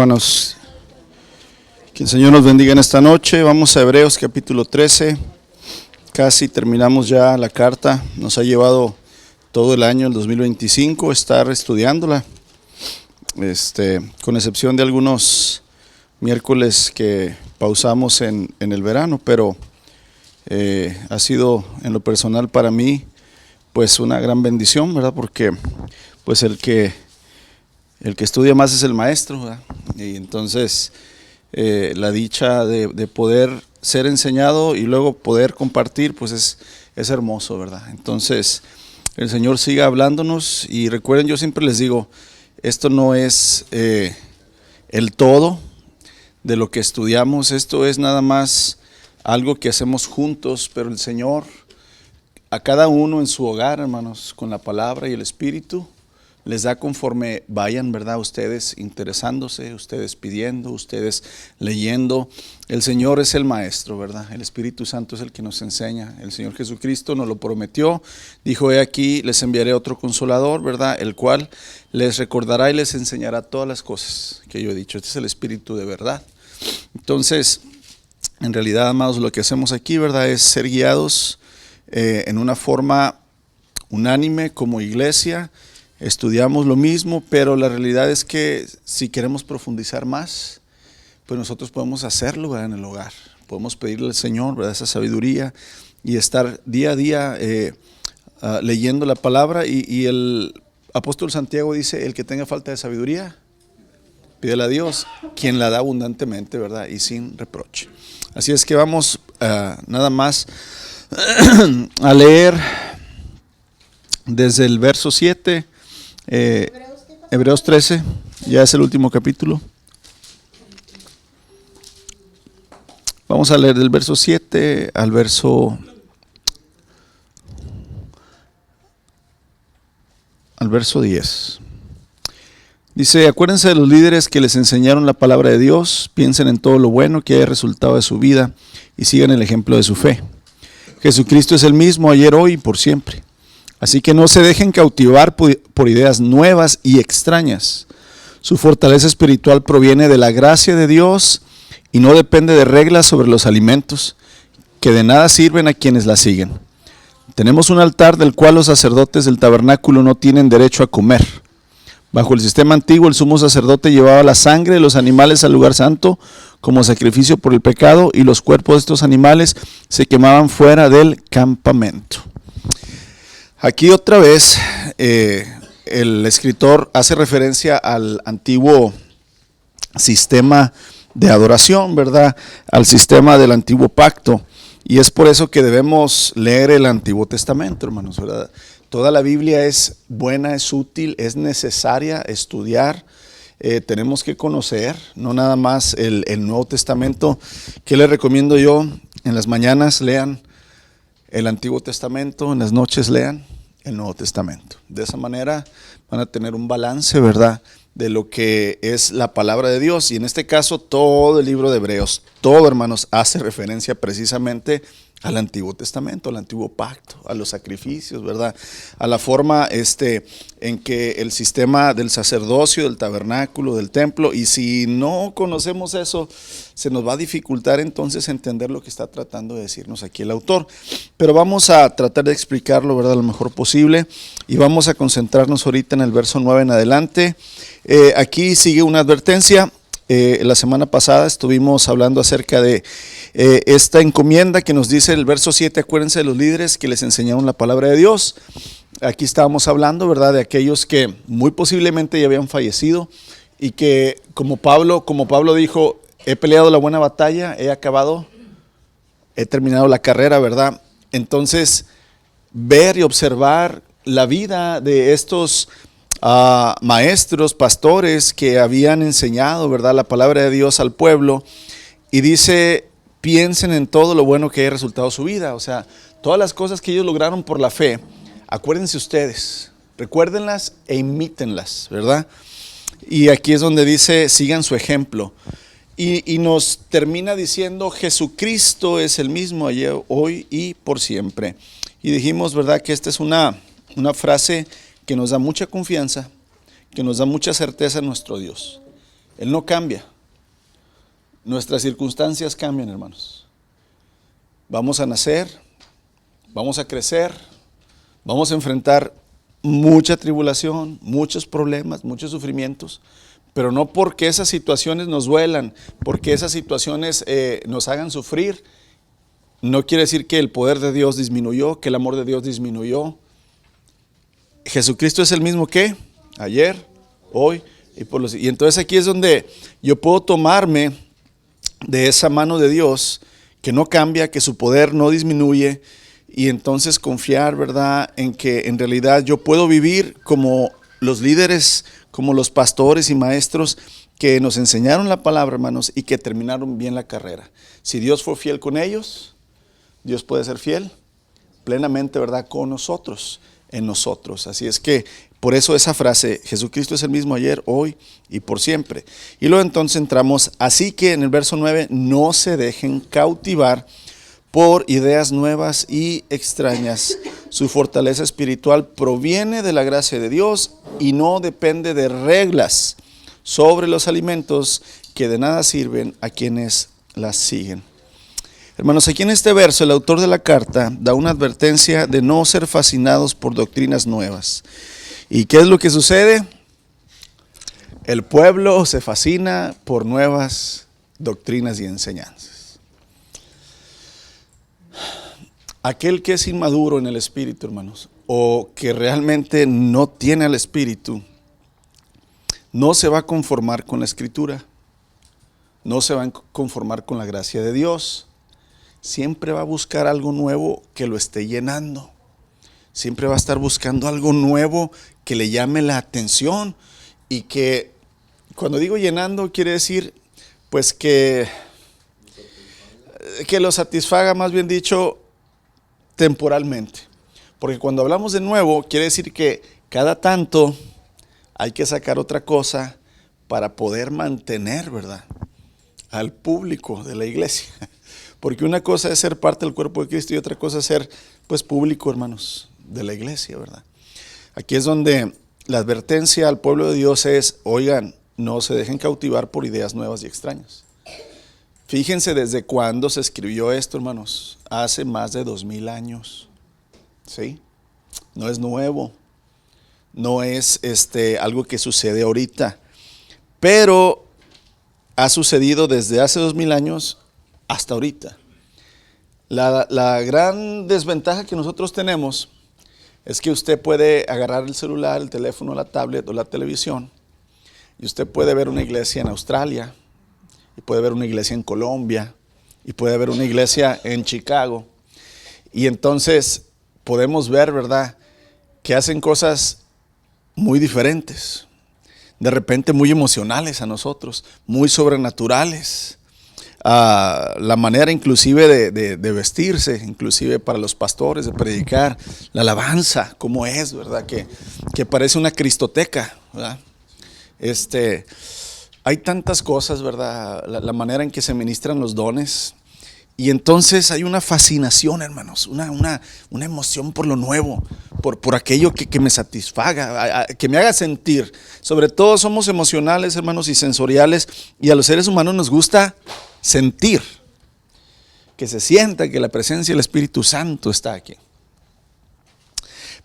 hermanos, que el Señor nos bendiga en esta noche. Vamos a Hebreos capítulo 13, casi terminamos ya la carta. Nos ha llevado todo el año, el 2025, estar estudiándola, con excepción de algunos miércoles que pausamos en el verano, pero ha sido en lo personal para mí pues una gran bendición, ¿verdad? Porque pues el que estudia más es el maestro, ¿verdad? Y entonces la dicha de poder ser enseñado y luego poder compartir, pues es hermoso, ¿verdad? Entonces el Señor siga hablándonos y recuerden, yo siempre les digo, esto no es el todo de lo que estudiamos, esto es nada más algo que hacemos juntos, pero el Señor a cada uno en su hogar, hermanos, con la palabra y el Espíritu, les da conforme vayan, ¿verdad? Ustedes interesándose, ustedes pidiendo, ustedes leyendo. El Señor es el maestro, ¿verdad? El Espíritu Santo es el que nos enseña. El Señor Jesucristo nos lo prometió. Dijo, he aquí, les enviaré otro consolador, ¿verdad? El cual les recordará y les enseñará todas las cosas que yo he dicho. Este es el Espíritu de verdad. Entonces, en realidad, amados, lo que hacemos aquí, ¿verdad? Es ser guiados en una forma unánime como iglesia. Estudiamos lo mismo, pero la realidad es que si queremos profundizar más, pues nosotros podemos hacerlo, ¿verdad? En el hogar. Podemos pedirle al Señor, ¿verdad? Esa sabiduría y estar día a día leyendo la palabra. Y el apóstol Santiago dice, el que tenga falta de sabiduría, pídele a Dios, quien la da abundantemente, ¿verdad? Y sin reproche. Así es que vamos nada más a leer desde el verso 7. Hebreos 13, ya es el último capítulo. Vamos a leer del verso 7 al verso 10. Dice, acuérdense de los líderes que les enseñaron la palabra de Dios, piensen en todo lo bueno que haya resultado de su vida y sigan el ejemplo de su fe. Jesucristo es el mismo ayer, hoy y por siempre. Así que no se dejen cautivar por ideas nuevas y extrañas. Su fortaleza espiritual proviene de la gracia de Dios y no depende de reglas sobre los alimentos, que de nada sirven a quienes la siguen. Tenemos un altar del cual los sacerdotes del tabernáculo no tienen derecho a comer. Bajo el sistema antiguo, el sumo sacerdote llevaba la sangre de los animales al lugar santo como sacrificio por el pecado, y los cuerpos de estos animales se quemaban fuera del campamento. Aquí otra vez el escritor hace referencia al antiguo sistema de adoración, ¿verdad? Al sistema del antiguo pacto. Y es por eso que debemos leer el Antiguo Testamento, hermanos, ¿verdad? Toda la Biblia es buena, es útil, es necesaria estudiar. Tenemos que conocer, no nada más el Nuevo Testamento. ¿Qué les recomiendo yo? En las mañanas lean el Antiguo Testamento, en las noches lean el Nuevo Testamento. De esa manera van a tener un balance, ¿verdad?, de lo que es la palabra de Dios. Y en este caso todo el libro de Hebreos, todo, hermanos, hace referencia precisamente al Antiguo Testamento, al Antiguo Pacto, a los sacrificios, ¿verdad? A la forma en que el sistema del sacerdocio, del tabernáculo, del templo, y si no conocemos eso, se nos va a dificultar entonces entender lo que está tratando de decirnos aquí el autor. Pero vamos a tratar de explicarlo, ¿verdad?, lo mejor posible, y vamos a concentrarnos ahorita en el verso 9 en adelante. Aquí sigue una advertencia. La semana pasada estuvimos hablando acerca de esta encomienda que nos dice el verso 7, acuérdense de los líderes que les enseñaron la palabra de Dios. Aquí estábamos hablando, ¿verdad?, de aquellos que muy posiblemente ya habían fallecido y que como Pablo dijo, he peleado la buena batalla, he terminado la carrera, ¿verdad? Entonces, ver y observar la vida de estos maestros, pastores que habían enseñado, ¿verdad?, la palabra de Dios al pueblo, y dice, piensen en todo lo bueno que haya resultado su vida. O sea, todas las cosas que ellos lograron por la fe, acuérdense ustedes, recuérdenlas e imítenlas, ¿verdad? Y aquí es donde dice, sigan su ejemplo. Y nos termina diciendo, Jesucristo es el mismo ayer, hoy y por siempre. Y dijimos, ¿verdad?, que esta es una frase que nos da mucha confianza, que nos da mucha certeza en nuestro Dios. Él no cambia. Nuestras circunstancias cambian, hermanos. Vamos a nacer, vamos a crecer, vamos a enfrentar mucha tribulación, muchos problemas, muchos sufrimientos, pero no porque esas situaciones nos duelan, porque esas situaciones nos hagan sufrir, no quiere decir que el poder de Dios disminuyó, que el amor de Dios disminuyó. Jesucristo es el mismo que ayer, hoy y por los... Y entonces aquí es donde yo puedo tomarme de esa mano de Dios que no cambia, que su poder no disminuye, y entonces confiar, ¿verdad?, en que en realidad yo puedo vivir como los líderes, como los pastores y maestros que nos enseñaron la palabra, hermanos, y que terminaron bien la carrera. Si Dios fue fiel con ellos, Dios puede ser fiel plenamente, ¿verdad?, con nosotros, en nosotros. Así es que por eso esa frase, Jesucristo es el mismo ayer, hoy y por siempre. Y luego entonces entramos, así que en el verso 9, no se dejen cautivar por ideas nuevas y extrañas. Su fortaleza espiritual proviene de la gracia de Dios y no depende de reglas sobre los alimentos que de nada sirven a quienes las siguen. Hermanos, aquí en este verso el autor de la carta da una advertencia de no ser fascinados por doctrinas nuevas. ¿Y qué es lo que sucede? El pueblo se fascina por nuevas doctrinas y enseñanzas. Aquel que es inmaduro en el espíritu, hermanos, o que realmente no tiene al espíritu, no se va a conformar con la escritura, no se va a conformar con la gracia de Dios. Siempre va a buscar algo nuevo que lo esté llenando. Siempre va a estar buscando algo nuevo que le llame la atención, y que, cuando digo llenando, quiere decir pues que lo satisfaga, más bien dicho, temporalmente. Porque cuando hablamos de nuevo, quiere decir que cada tanto hay que sacar otra cosa para poder mantener, ¿verdad?, al público de la iglesia. Porque una cosa es ser parte del cuerpo de Cristo y otra cosa es ser, pues, público, hermanos, de la iglesia, ¿verdad? Aquí es donde la advertencia al pueblo de Dios es, oigan, no se dejen cautivar por ideas nuevas y extrañas. Fíjense desde cuándo se escribió esto, hermanos. Hace más de 2000 años. ¿Sí? No es nuevo. No es algo que sucede ahorita. Pero ha sucedido desde hace 2000 años hasta ahorita. La gran desventaja que nosotros tenemos es que usted puede agarrar el celular, el teléfono, la tablet o la televisión, y usted puede ver una iglesia en Australia, y puede ver una iglesia en Colombia, y puede ver una iglesia en Chicago, y entonces podemos ver, ¿verdad?, que hacen cosas muy diferentes, de repente muy emocionales a nosotros, muy sobrenaturales. La manera inclusive de vestirse, inclusive para los pastores, de predicar, la alabanza, como es, ¿verdad?, que parece una cristoteca, ¿verdad? Hay tantas cosas, ¿verdad?, la manera en que se ministran los dones, y entonces hay una fascinación, hermanos, una emoción por lo nuevo, por aquello que me satisfaga, que me haga sentir. Sobre todo somos emocionales, hermanos, y sensoriales, y a los seres humanos nos gusta sentir, que se sienta que la presencia del Espíritu Santo está aquí.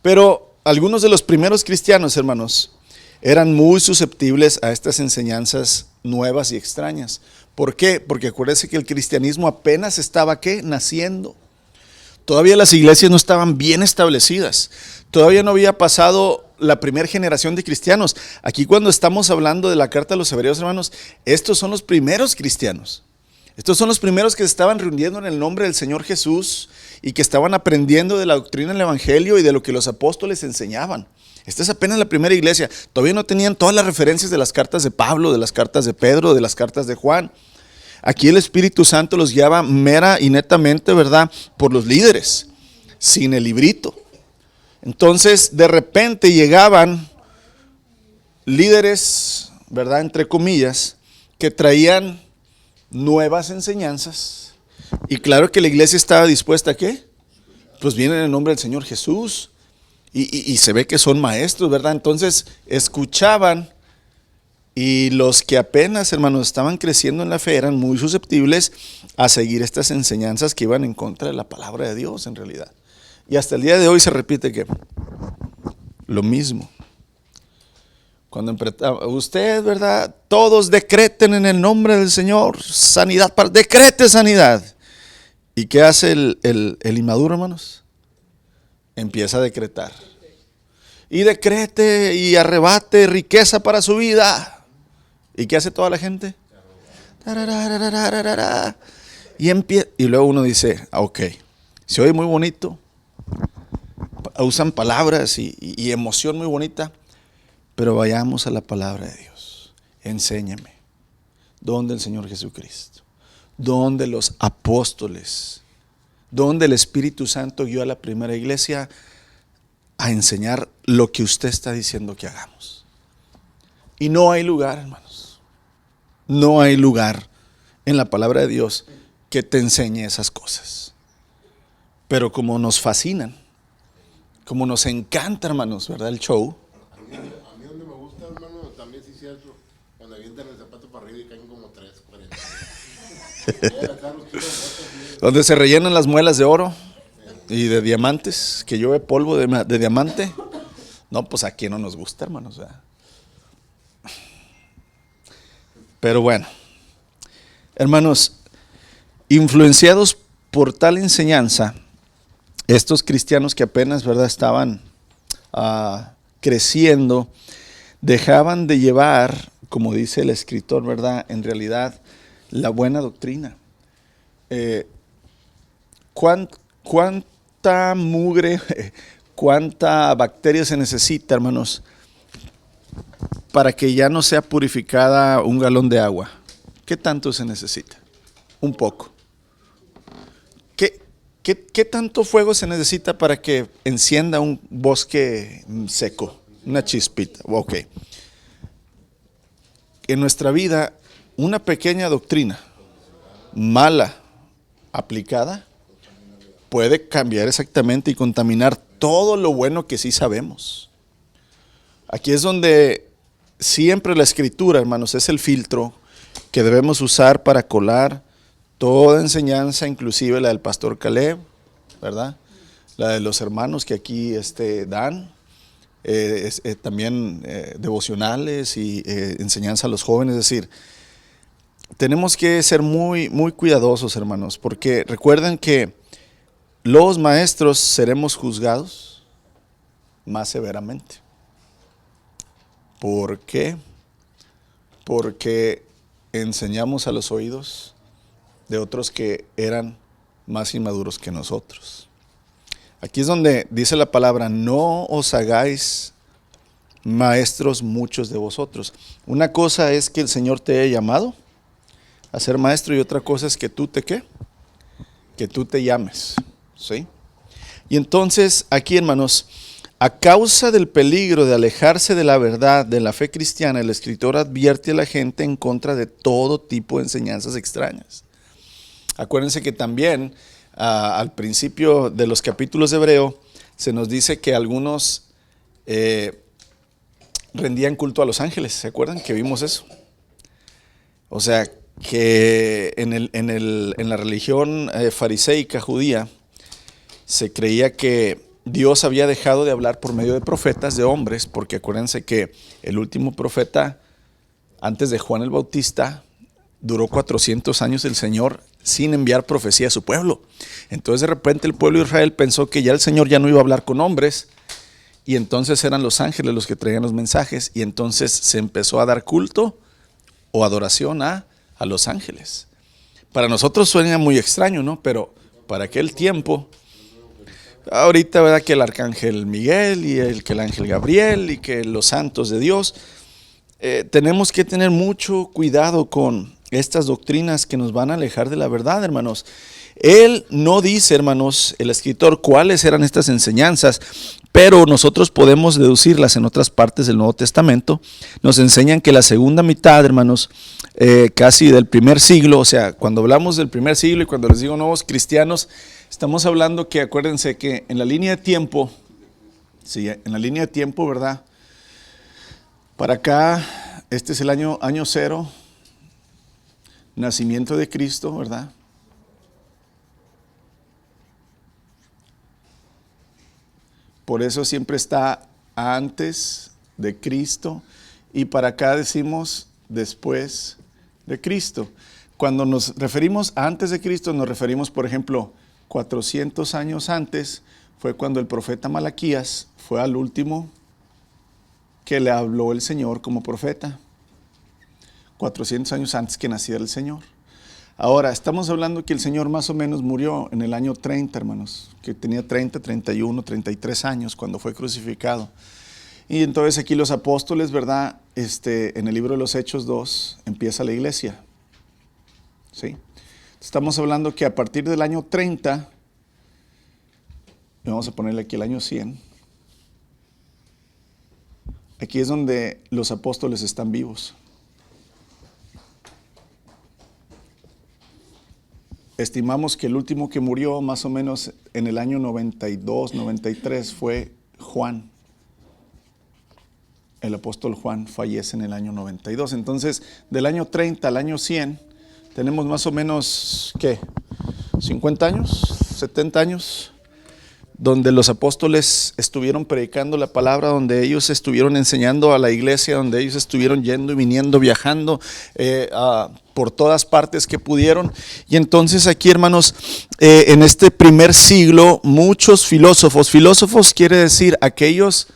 Pero algunos de los primeros cristianos, hermanos, eran muy susceptibles a estas enseñanzas nuevas y extrañas. ¿Por qué? Porque acuérdense que el cristianismo apenas estaba, ¿qué?, naciendo. Todavía las iglesias no estaban bien establecidas. Todavía no había pasado la primera generación de cristianos. Aquí, cuando estamos hablando de la carta a los hebreos, hermanos, estos son los primeros cristianos. Estos son los primeros que se estaban reuniendo en el nombre del Señor Jesús y que estaban aprendiendo de la doctrina del Evangelio y de lo que los apóstoles enseñaban. Esta es apenas la primera iglesia. Todavía no tenían todas las referencias de las cartas de Pablo, de las cartas de Pedro, de las cartas de Juan. Aquí el Espíritu Santo los guiaba mera y netamente, ¿verdad?, por los líderes, sin el librito. Entonces, de repente llegaban líderes, ¿verdad?, entre comillas, que traían nuevas enseñanzas, y claro que la iglesia estaba dispuesta a ¿qué? Pues vienen en el nombre del Señor Jesús, y se ve que son maestros, ¿verdad? Entonces escuchaban Y los que apenas, hermanos, estaban creciendo en la fe eran muy susceptibles a seguir estas enseñanzas que iban en contra de la palabra de Dios en realidad. Y hasta el día de hoy se repite que lo mismo. Cuando usted, ¿verdad? Todos decreten en el nombre del Señor sanidad, decrete sanidad. ¿Y qué hace el inmaduro, hermanos? Empieza a decretar. Y decrete y arrebate riqueza para su vida. ¿Y qué hace toda la gente? Y luego uno dice, ok, se oye muy bonito, usan palabras y emoción muy bonita, pero vayamos a la palabra de Dios. Enséñame. ¿Dónde el Señor Jesucristo? ¿Dónde los apóstoles? ¿Dónde el Espíritu Santo guió a la primera iglesia a enseñar lo que usted está diciendo que hagamos? Y no hay lugar, hermanos. No hay lugar en la palabra de Dios que te enseñe esas cosas. Pero como nos fascinan, como nos encanta, hermanos, ¿verdad? El show. A mí donde me gusta, hermano, también sí es cierto, cuando avientan el zapato para arriba y caen como 3, 40. Donde se rellenan las muelas de oro y de diamantes, que llueve polvo de diamante. No, pues a quién no nos gusta, hermanos, ¿verdad? Pero bueno, hermanos, influenciados por tal enseñanza, estos cristianos que apenas, ¿verdad?, estaban creciendo, dejaban de llevar, como dice el escritor, ¿verdad?, en realidad, la buena doctrina. ¿Cuánta mugre, cuánta bacteria se necesita, hermanos, para que ya no sea purificada un galón de agua? ¿Qué tanto se necesita? Un poco. ¿Qué tanto fuego se necesita para que encienda un bosque seco? Una chispita. Ok. En nuestra vida, una pequeña doctrina mala aplicada puede cambiar exactamente y contaminar todo lo bueno que sí sabemos. Aquí es donde siempre la escritura, hermanos, es el filtro que debemos usar para colar toda enseñanza, inclusive la del pastor Caleb, ¿verdad? La de los hermanos que aquí dan, también devocionales y enseñanza a los jóvenes. Es decir, tenemos que ser muy, muy cuidadosos, hermanos, porque recuerden que los maestros seremos juzgados más severamente. ¿Por qué? Porque enseñamos a los oídos de otros que eran más inmaduros que nosotros. Aquí es donde dice la palabra, no os hagáis maestros muchos de vosotros. Una cosa es que el Señor te haya llamado a ser maestro y otra cosa es que tú te, ¿qué? Que tú te llames, ¿sí? Y entonces aquí, hermanos, a causa del peligro de alejarse de la verdad, de la fe cristiana, el escritor advierte a la gente en contra de todo tipo de enseñanzas extrañas. Acuérdense que también al principio de los capítulos de Hebreo se nos dice que algunos rendían culto a los ángeles. ¿Se acuerdan que vimos eso? O sea, que en la religión fariseica judía se creía que Dios había dejado de hablar por medio de profetas, de hombres, porque acuérdense que el último profeta antes de Juan el Bautista duró 400 años el Señor sin enviar profecía a su pueblo. Entonces de repente el pueblo de Israel pensó que ya el Señor ya no iba a hablar con hombres y entonces eran los ángeles los que traían los mensajes y entonces se empezó a dar culto o adoración a los ángeles. Para nosotros suena muy extraño, ¿no? Pero para aquel tiempo, ahorita, ¿verdad? Que el arcángel Miguel y que el ángel Gabriel y que los santos de Dios, tenemos que tener mucho cuidado con estas doctrinas que nos van a alejar de la verdad, hermanos. Él no dice, hermanos, el escritor, cuáles eran estas enseñanzas, pero nosotros podemos deducirlas en otras partes del Nuevo Testamento. Nos enseñan que la segunda mitad, hermanos, casi del primer siglo, o sea, cuando hablamos del primer siglo y cuando les digo nuevos cristianos, estamos hablando que, acuérdense que en la línea de tiempo, sí, en la línea de tiempo, ¿verdad? Para acá, Este es el año cero, nacimiento de Cristo, ¿verdad? Por eso siempre está antes de Cristo y para acá decimos después de Cristo. Cuando nos referimos a antes de Cristo, nos referimos, por ejemplo, 400 años antes, fue cuando el profeta Malaquías fue al último que le habló el Señor como profeta. 400 años antes que naciera el Señor. Ahora, estamos hablando que el Señor más o menos murió en el año 30, hermanos, que tenía 30, 31, 33 años cuando fue crucificado. Y entonces aquí los apóstoles, ¿verdad? En el libro de los Hechos 2 empieza la iglesia. ¿Sí? Estamos hablando que a partir del año 30, y vamos a ponerle aquí el año 100, aquí es donde los apóstoles están vivos. Estimamos que el último que murió más o menos en el año 92, 93 fue Juan. El apóstol Juan fallece en el año 92. Entonces, del año 30 al año 100, tenemos más o menos, ¿qué? ¿50 años? ¿70 años? Donde los apóstoles estuvieron predicando la palabra, donde ellos estuvieron enseñando a la iglesia, donde ellos estuvieron yendo y viniendo, viajando por todas partes que pudieron. Y entonces aquí, hermanos, en este primer siglo, muchos filósofos quiere decir aquellos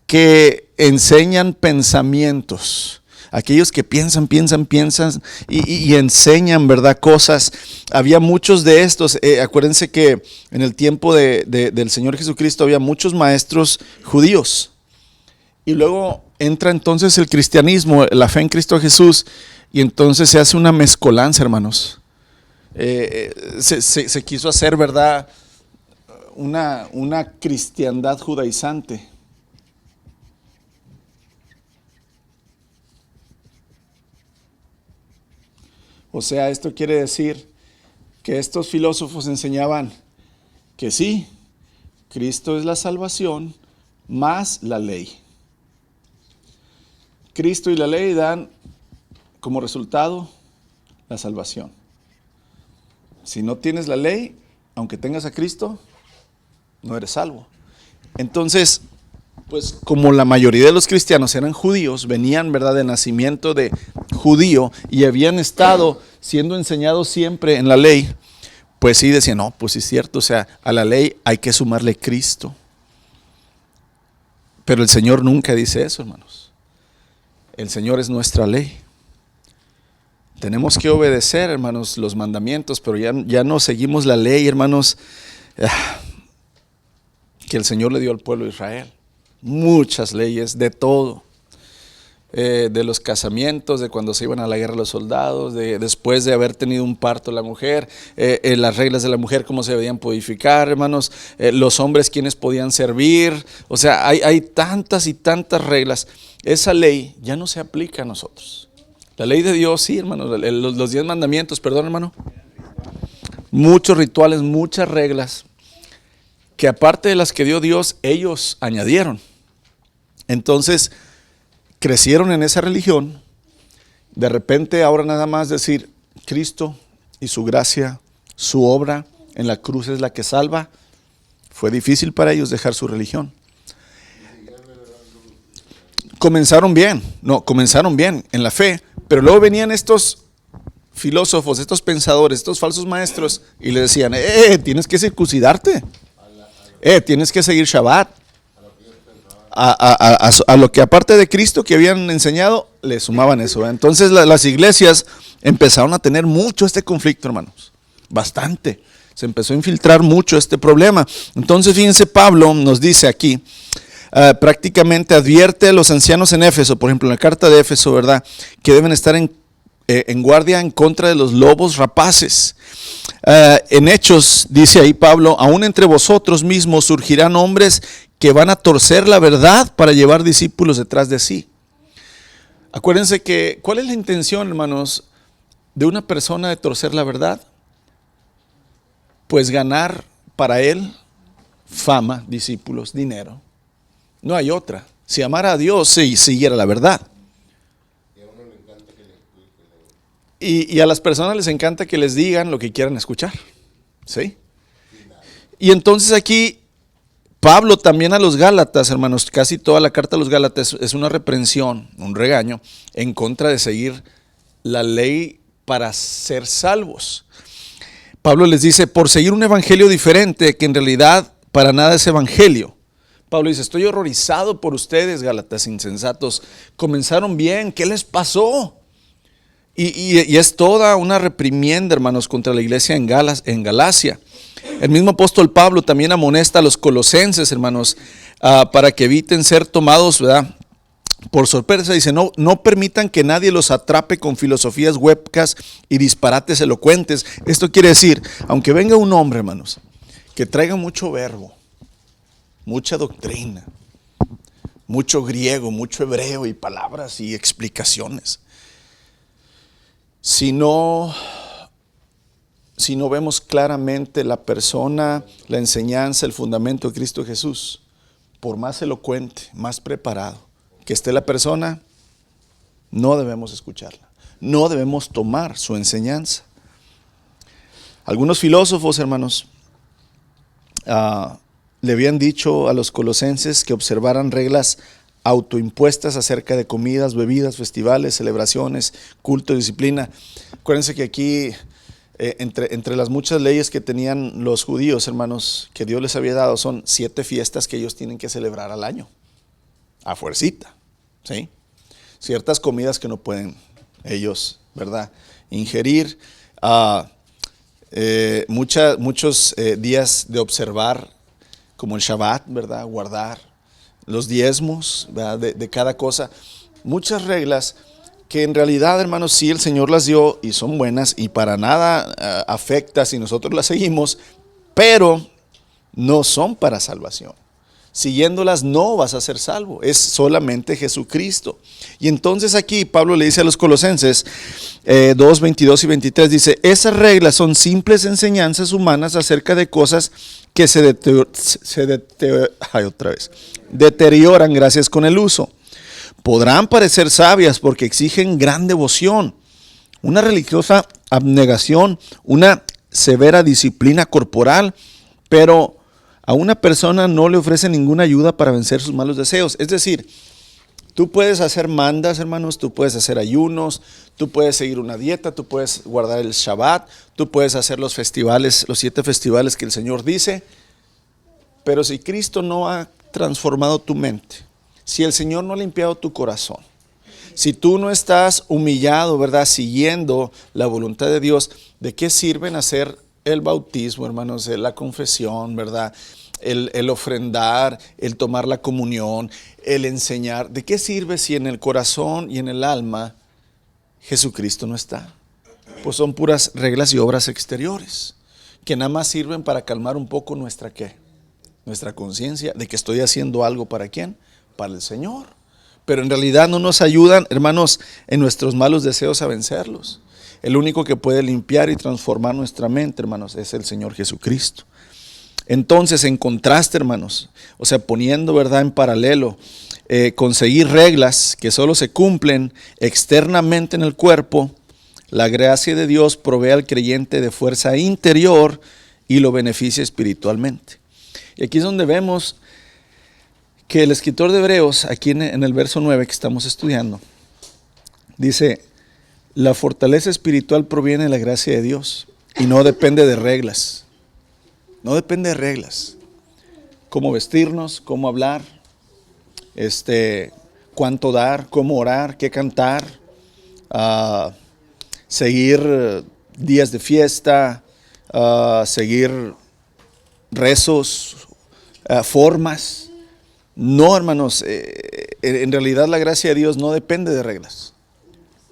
que enseñan pensamientos. Aquellos que piensan y enseñan, ¿verdad? Cosas. Había muchos de estos. Acuérdense que en el tiempo del Señor Jesucristo había muchos maestros judíos. Y luego entra entonces el cristianismo, la fe en Cristo Jesús. Y entonces se hace una mezcolanza, hermanos. Se quiso hacer, ¿verdad? Una cristiandad judaizante. O sea, esto quiere decir que estos filósofos enseñaban que sí, Cristo es la salvación más la ley. Cristo y la ley dan como resultado la salvación. Si no tienes la ley, aunque tengas a Cristo, no eres salvo. Entonces, pues como la mayoría de los cristianos eran judíos, venían, ¿verdad?, de nacimiento de judío y habían estado siendo enseñados siempre en la ley, pues sí decían, no, pues sí es cierto, o sea, a la ley hay que sumarle Cristo. Pero el Señor nunca dice eso, hermanos. El Señor es nuestra ley. Tenemos que obedecer, hermanos, los mandamientos, pero ya no seguimos la ley, hermanos, que el Señor le dio al pueblo de Israel. Muchas leyes, de todo. De los casamientos, de cuando se iban a la guerra los soldados, después de haber tenido un parto la mujer, las reglas de la mujer, cómo se debían purificar, hermanos, los hombres quienes podían servir. O sea, hay tantas y tantas reglas. Esa ley ya no se aplica a nosotros. La ley de Dios, sí, hermanos, los 10 mandamientos, perdón, hermano. Muchos rituales, muchas reglas, que aparte de las que dio Dios, ellos añadieron. Entonces, crecieron en esa religión. De repente, ahora nada más decir Cristo y su gracia, su obra en la cruz es la que salva. Fue difícil para ellos dejar su religión. Comenzaron bien en la fe, pero luego venían estos filósofos, estos pensadores, estos falsos maestros y le decían, tienes que circuncidarte, tienes que seguir Shabbat. A lo que aparte de Cristo que habían enseñado, le sumaban eso. Entonces las iglesias empezaron a tener mucho este conflicto, hermanos. Bastante. Se empezó a infiltrar mucho este problema. Entonces fíjense, Pablo nos dice aquí, prácticamente advierte a los ancianos en Éfeso, por ejemplo en la carta de Éfeso, ¿verdad?, que deben estar en guardia en contra de los lobos rapaces. En Hechos dice ahí Pablo, aún entre vosotros mismos surgirán hombres que van a torcer la verdad para llevar discípulos detrás de sí. Acuérdense que, ¿cuál es la intención, hermanos, de una persona de torcer la verdad? Pues ganar para él fama, discípulos, dinero. No hay otra. Si amara a Dios, si siguiera la verdad. Y a las personas les encanta que les digan lo que quieran escuchar. ¿Sí? Y entonces aquí Pablo también a los Gálatas, hermanos, casi toda la carta a los Gálatas es una reprensión, un regaño en contra de seguir la ley para ser salvos. Pablo les dice, por seguir un evangelio diferente, que en realidad para nada es evangelio. Pablo dice, estoy horrorizado por ustedes, Gálatas insensatos. Comenzaron bien, ¿qué les pasó? Y es toda una reprimienda, hermanos, contra la iglesia en Galacia. El mismo apóstol Pablo también amonesta a los colosenses, hermanos, para que eviten ser tomados, ¿verdad?, por sorpresa. Dice, no permitan que nadie los atrape con filosofías huecas y disparates elocuentes. Esto quiere decir, aunque venga un hombre, hermanos, que traiga mucho verbo, mucha doctrina, mucho griego, mucho hebreo y palabras y explicaciones, si no vemos claramente la persona, la enseñanza, el fundamento de Cristo Jesús, por más elocuente, más preparado que esté la persona, no debemos escucharla, no debemos tomar su enseñanza. Algunos filósofos, hermanos, le habían dicho a los colosenses que observaran reglas autoimpuestas acerca de comidas, bebidas, festivales, celebraciones, culto, disciplina. Acuérdense que aquí, entre las muchas leyes que tenían los judíos, hermanos, que Dios les había dado, son 7 fiestas que ellos tienen que celebrar al año, a fuercita, ¿sí? Ciertas comidas que no pueden ellos, ¿verdad?, ingerir, muchos días de observar, como el Shabbat, ¿verdad?, guardar los diezmos, ¿verdad?, de cada cosa. Muchas reglas que en realidad, hermanos, sí el Señor las dio y son buenas y para nada afecta si nosotros las seguimos, pero no son para salvación. Siguiéndolas no vas a ser salvo, es solamente Jesucristo. Y entonces aquí Pablo le dice a los colosenses 2, 22 y 23, dice, esas reglas son simples enseñanzas humanas acerca de cosas que se deterioran gracias con el uso. Podrán parecer sabias porque exigen gran devoción, una religiosa abnegación, una severa disciplina corporal, pero a una persona no le ofrece ninguna ayuda para vencer sus malos deseos. Es decir, tú puedes hacer mandas, hermanos, tú puedes hacer ayunos, tú puedes seguir una dieta, tú puedes guardar el Shabbat, tú puedes hacer los festivales, los 7 festivales que el Señor dice, pero si Cristo no ha transformado tu mente, si el Señor no ha limpiado tu corazón, si tú no estás humillado, ¿verdad?, siguiendo la voluntad de Dios, ¿de qué sirven hacer el bautismo, hermanos, la confesión, ¿verdad?, el ofrendar, el tomar la comunión, el enseñar? ¿De qué sirve si en el corazón y en el alma Jesucristo no está? Pues son puras reglas y obras exteriores que nada más sirven para calmar un poco nuestra conciencia de que estoy haciendo algo. ¿Para quién? Para el Señor. Pero en realidad no nos ayudan, hermanos, en nuestros malos deseos a vencerlos. El único que puede limpiar y transformar nuestra mente, hermanos, es el Señor Jesucristo. Entonces, en contraste, hermanos, o sea, poniendo, ¿verdad?, en paralelo, conseguir reglas que solo se cumplen externamente en el cuerpo, la gracia de Dios provee al creyente de fuerza interior y lo beneficia espiritualmente. Y aquí es donde vemos que el escritor de Hebreos, aquí en el verso 9 que estamos estudiando, dice, la fortaleza espiritual proviene de la gracia de Dios y no depende de reglas. No depende de reglas. Cómo vestirnos, cómo hablar, cuánto dar, cómo orar, qué cantar, seguir días de fiesta, seguir rezos, formas. No, hermanos, en realidad la gracia de Dios no depende de reglas.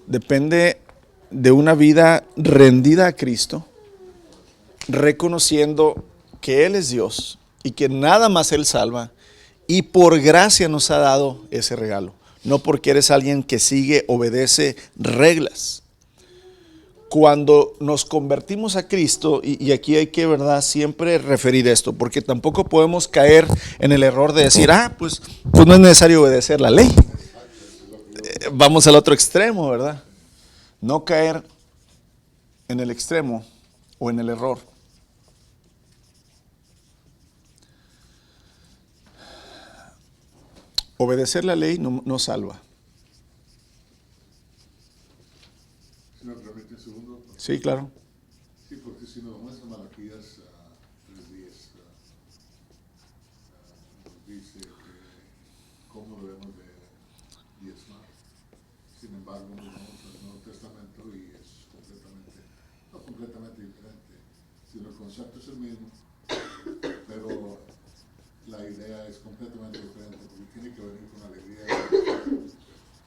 Depende de una vida rendida a Cristo, reconociendo que Él es Dios y que nada más Él salva, y por gracia nos ha dado ese regalo, no porque eres alguien que sigue, obedece reglas. Cuando nos convertimos a Cristo, y aquí hay que, ¿verdad?, siempre referir esto, porque tampoco podemos caer en el error de decir, pues no es necesario obedecer la ley. vamos al otro extremo, ¿verdad? No caer en el extremo o en el error. Obedecer la ley no salva. Si me permite un segundo. Sí, claro. Sí, porque si nos vamos a Malaquías 3:10, nos dice que cómo debemos de diezmar. Sin embargo, nos vamos al Nuevo Testamento y es no completamente diferente, sino el concepto es el mismo, pero la idea es completamente diferente porque tiene que venir con alegría.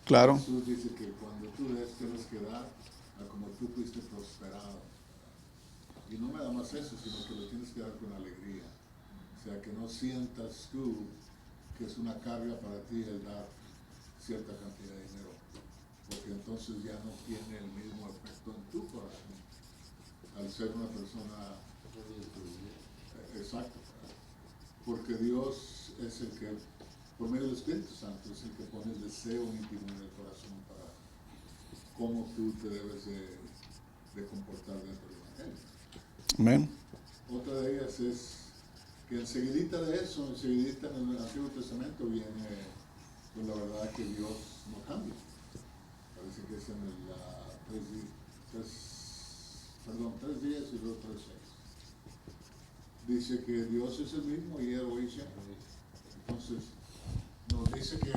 Claro. Jesús dice que cuando tú des, tienes que dar como tú fuiste prosperado. Y no nada más eso, sino que lo tienes que dar con alegría. O sea, que no sientas tú que es una carga para ti el dar cierta cantidad de dinero, porque entonces ya no tiene el mismo efecto en tu corazón. Al ser una persona exacto, porque Dios es el que, por medio del Espíritu Santo, es el que pone el deseo íntimo en el corazón para cómo tú te debes de comportar dentro del Evangelio. Amén. Otra de ellas es que enseguidita de eso, enseguidita en el Antiguo Testamento viene pues, la verdad que Dios no cambia. Parece que es en el 3:10 y luego 3:6. Dice que Dios es el mismo y hoy siempre. Entonces, nos dice que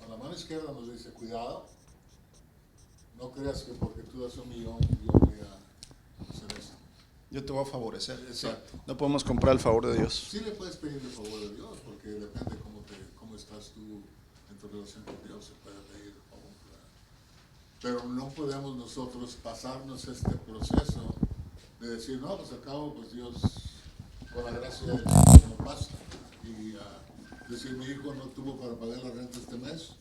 a la mano izquierda nos dice, cuidado, no creas que porque tú das $1 millón yo voy a hacer eso. Yo te voy a favorecer. Exacto. No podemos comprar el favor de Dios. Sí le puedes pedir el favor de Dios, porque depende cómo estás tú en tu relación con Dios, se puede pedir el favor. Pero no podemos nosotros pasarnos este proceso de decir, no, pues al cabo, pues Dios, con la gracia de Dios, nos basta. Y decir, mi hijo no tuvo para pagar la renta este mes,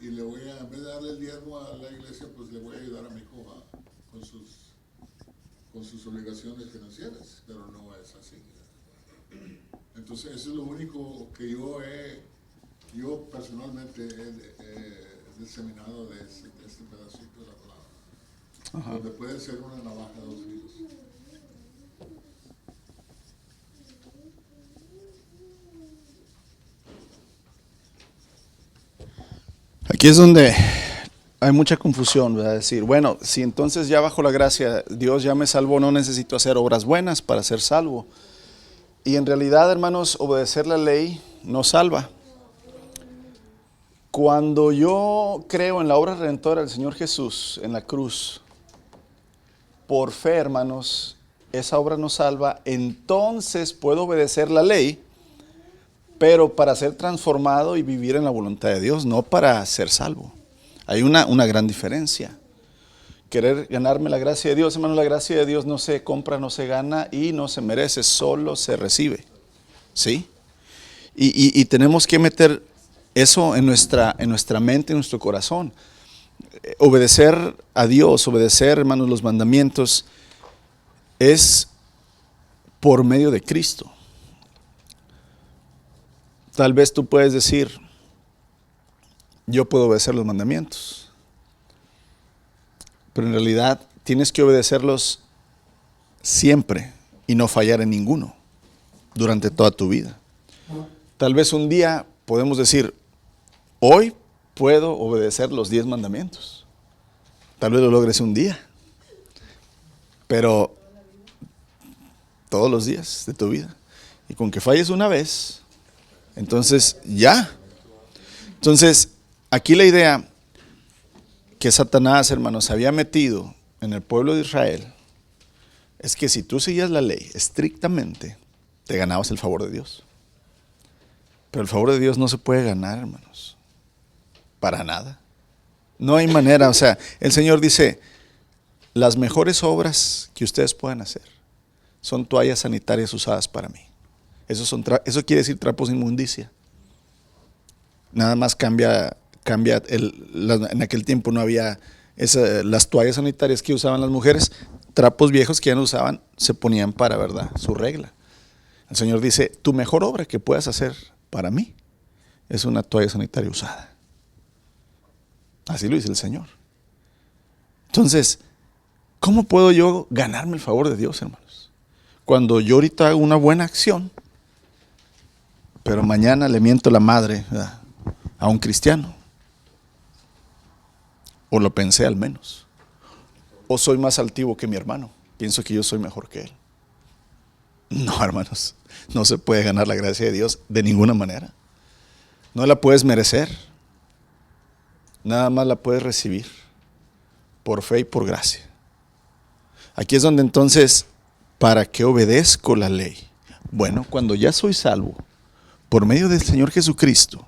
y le voy a, en vez de darle el diezmo a la iglesia, pues le voy a ayudar a mi hijo con sus obligaciones financieras, pero no es así. Entonces, eso es lo único que yo personalmente he diseminado de este pedacito de la palabra. Ajá. Donde puede ser una navaja de 2 filos. Aquí es donde hay mucha confusión, ¿verdad? Decir, bueno, si entonces ya bajo la gracia Dios ya me salvó, no necesito hacer obras buenas para ser salvo. Y en realidad, hermanos, obedecer la ley no salva. Cuando yo creo en la obra redentora del Señor Jesús en la cruz, por fe, hermanos, esa obra nos salva, entonces puedo obedecer la ley, pero para ser transformado y vivir en la voluntad de Dios, no para ser salvo. Hay una gran diferencia. Querer ganarme la gracia de Dios, hermano, la gracia de Dios no se compra, no se gana y no se merece, solo se recibe. ¿Sí? Y tenemos que meter eso en nuestra mente, en nuestro corazón. Obedecer a Dios, obedecer, hermanos, los mandamientos es por medio de Cristo. Tal vez tú puedes decir, yo puedo obedecer los mandamientos, pero en realidad tienes que obedecerlos siempre y no fallar en ninguno durante toda tu vida. Tal vez un día podemos decir, hoy puedo obedecer los 10 mandamientos. Tal vez lo logres un día, pero todos los días de tu vida. Y con que falles una vez, entonces ya. Entonces, aquí la idea que Satanás, hermanos, había metido en el pueblo de Israel es que si tú seguías la ley estrictamente, te ganabas el favor de Dios. Pero el favor de Dios no se puede ganar, hermanos. Para nada. No hay manera. O sea, el Señor dice, las mejores obras que ustedes puedan hacer son toallas sanitarias usadas para mí. Eso quiere decir trapos de inmundicia. Nada más cambia en aquel tiempo no había las toallas sanitarias que usaban las mujeres, trapos viejos que ya no usaban, se ponían para, ¿verdad?, su regla. El Señor dice, tu mejor obra que puedas hacer para mí es una toalla sanitaria usada. Así lo dice el Señor. Entonces, ¿cómo puedo yo ganarme el favor de Dios, hermanos? Cuando yo ahorita hago una buena acción, pero mañana le miento la madre, ¿verdad?, a un cristiano. O lo pensé al menos. O soy más altivo que mi hermano. Pienso que yo soy mejor que él. No, hermanos. No se puede ganar la gracia de Dios de ninguna manera. No la puedes merecer. Nada más la puedes recibir por fe y por gracia. Aquí es donde entonces, ¿para qué obedezco la ley? Bueno, cuando ya soy salvo por medio del Señor Jesucristo,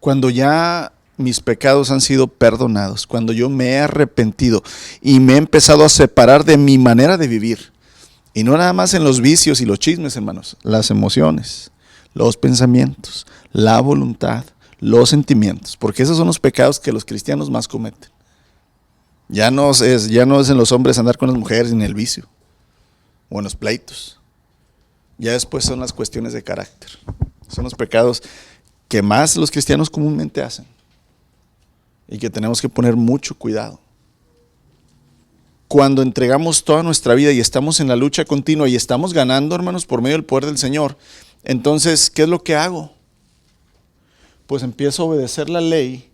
cuando ya mis pecados han sido perdonados, cuando yo me he arrepentido y me he empezado a separar de mi manera de vivir, y no nada más en los vicios y los chismes, hermanos, las emociones, los pensamientos, la voluntad, los sentimientos, porque esos son los pecados que los cristianos más cometen. Ya no es en los hombres andar con las mujeres ni en el vicio o en los pleitos. Ya después son las cuestiones de carácter. Son los pecados que más los cristianos comúnmente hacen y que tenemos que poner mucho cuidado. Cuando entregamos toda nuestra vida y estamos en la lucha continua y estamos ganando, hermanos, por medio del poder del Señor, entonces, ¿qué es lo que hago? Pues empiezo a obedecer la ley,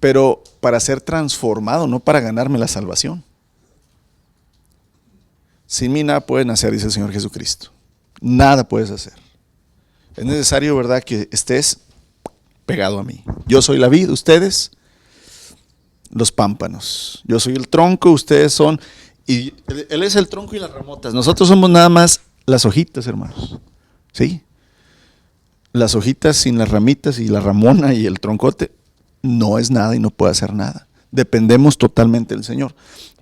pero para ser transformado, no para ganarme la salvación. Sin mí nada pueden hacer, dice el Señor Jesucristo. Nada puedes hacer. Es necesario, ¿verdad?, que estés pegado a mí. Yo soy la vid, ustedes los pámpanos. Yo soy el tronco, ustedes son, y Él es el tronco y las ramotas. Nosotros somos nada más las hojitas, hermanos. ¿Sí? Las hojitas sin las ramitas y la ramona y el troncote no es nada y no puede hacer nada. Dependemos totalmente del Señor.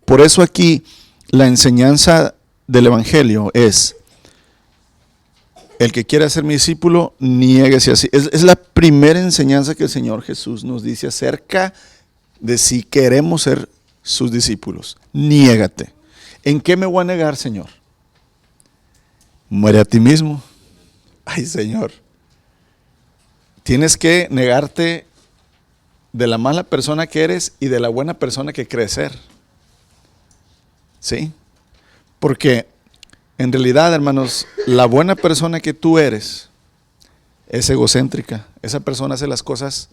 Por eso aquí la enseñanza del Evangelio es: el que quiera ser mi discípulo, niéguese así. Es la primera enseñanza que el Señor Jesús nos dice acerca de si queremos ser sus discípulos. Niégate. ¿En qué me voy a negar, Señor? Muere a ti mismo. Ay, Señor. Tienes que negarte de la mala persona que eres y de la buena persona que crees ser. ¿Sí? Porque en realidad, hermanos, la buena persona que tú eres es egocéntrica. Esa persona hace las cosas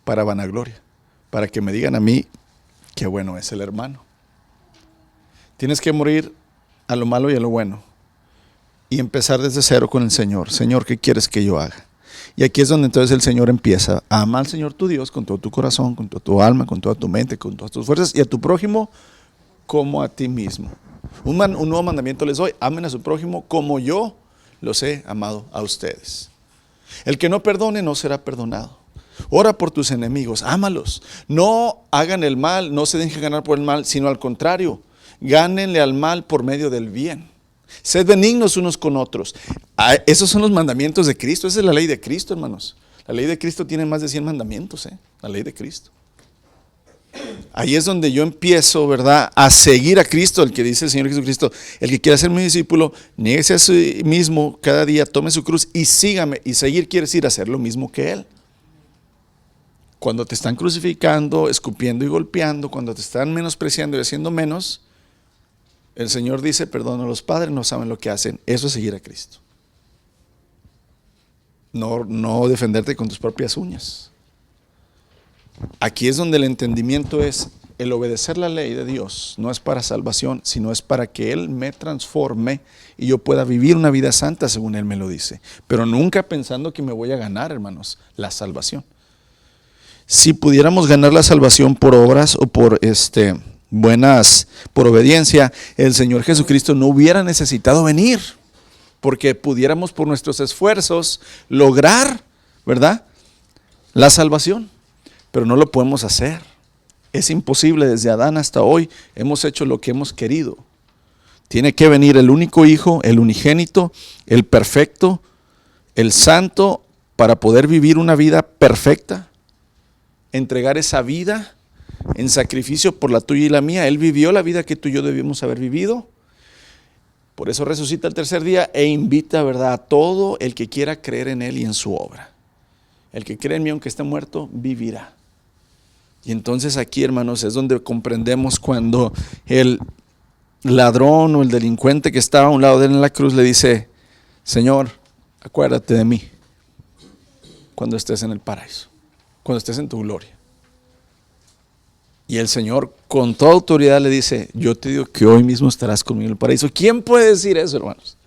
para vanagloria, para que me digan a mí qué bueno es el hermano. Tienes que morir a lo malo y a lo bueno y empezar desde cero con el Señor. Señor, ¿qué quieres que yo haga? Y aquí es donde entonces el Señor empieza a amar al Señor tu Dios con todo tu corazón, con toda tu alma, con toda tu mente, con todas tus fuerzas, y a tu prójimo como a ti mismo. Un nuevo mandamiento les doy: amen a su prójimo como yo los he amado a ustedes. El que no perdone no será perdonado. Ora por tus enemigos, ámalos. No hagan el mal, no se dejen ganar por el mal, sino al contrario, gánenle al mal por medio del bien. Sed benignos unos con otros. Esos son los mandamientos de Cristo. Esa es la ley de Cristo, hermanos. La ley de Cristo tiene más de 100 mandamientos, la ley de Cristo. Ahí es donde yo empiezo, ¿verdad?, a seguir a Cristo, el que dice el Señor Jesucristo: el que quiera ser mi discípulo, niéguese a sí mismo cada día, tome su cruz y sígame. Y seguir quiere decir hacer lo mismo que Él. Cuando te están crucificando, escupiendo y golpeando, cuando te están menospreciando y haciendo menos, el Señor dice: perdona a los padres, no saben lo que hacen. Eso es seguir a Cristo. No defenderte con tus propias uñas. Aquí es donde el entendimiento es: el obedecer la ley de Dios no es para salvación, sino es para que Él me transforme y yo pueda vivir una vida santa según Él me lo dice. Pero nunca pensando que me voy a ganar, hermanos, la salvación. Si pudiéramos ganar la salvación por obras o por por obediencia, el Señor Jesucristo no hubiera necesitado venir, porque pudiéramos por nuestros esfuerzos lograr, ¿verdad?, la salvación. Pero no lo podemos hacer. Es imposible. Desde Adán hasta hoy hemos hecho lo que hemos querido. Tiene que venir el único Hijo, el unigénito, el perfecto, el santo, para poder vivir una vida perfecta, entregar esa vida en sacrificio por la tuya y la mía. Él vivió la vida que tú y yo debíamos haber vivido. Por eso resucita el tercer día e invita, ¿verdad?, a todo el que quiera creer en Él y en su obra. El que cree en mí, aunque esté muerto, vivirá. Y entonces aquí, hermanos, es donde comprendemos cuando el ladrón o el delincuente que estaba a un lado de él en la cruz le dice: Señor, acuérdate de mí cuando estés en el paraíso, cuando estés en tu gloria. Y el Señor con toda autoridad le dice: yo te digo que hoy mismo estarás conmigo en el paraíso. ¿Quién puede decir eso, hermanos?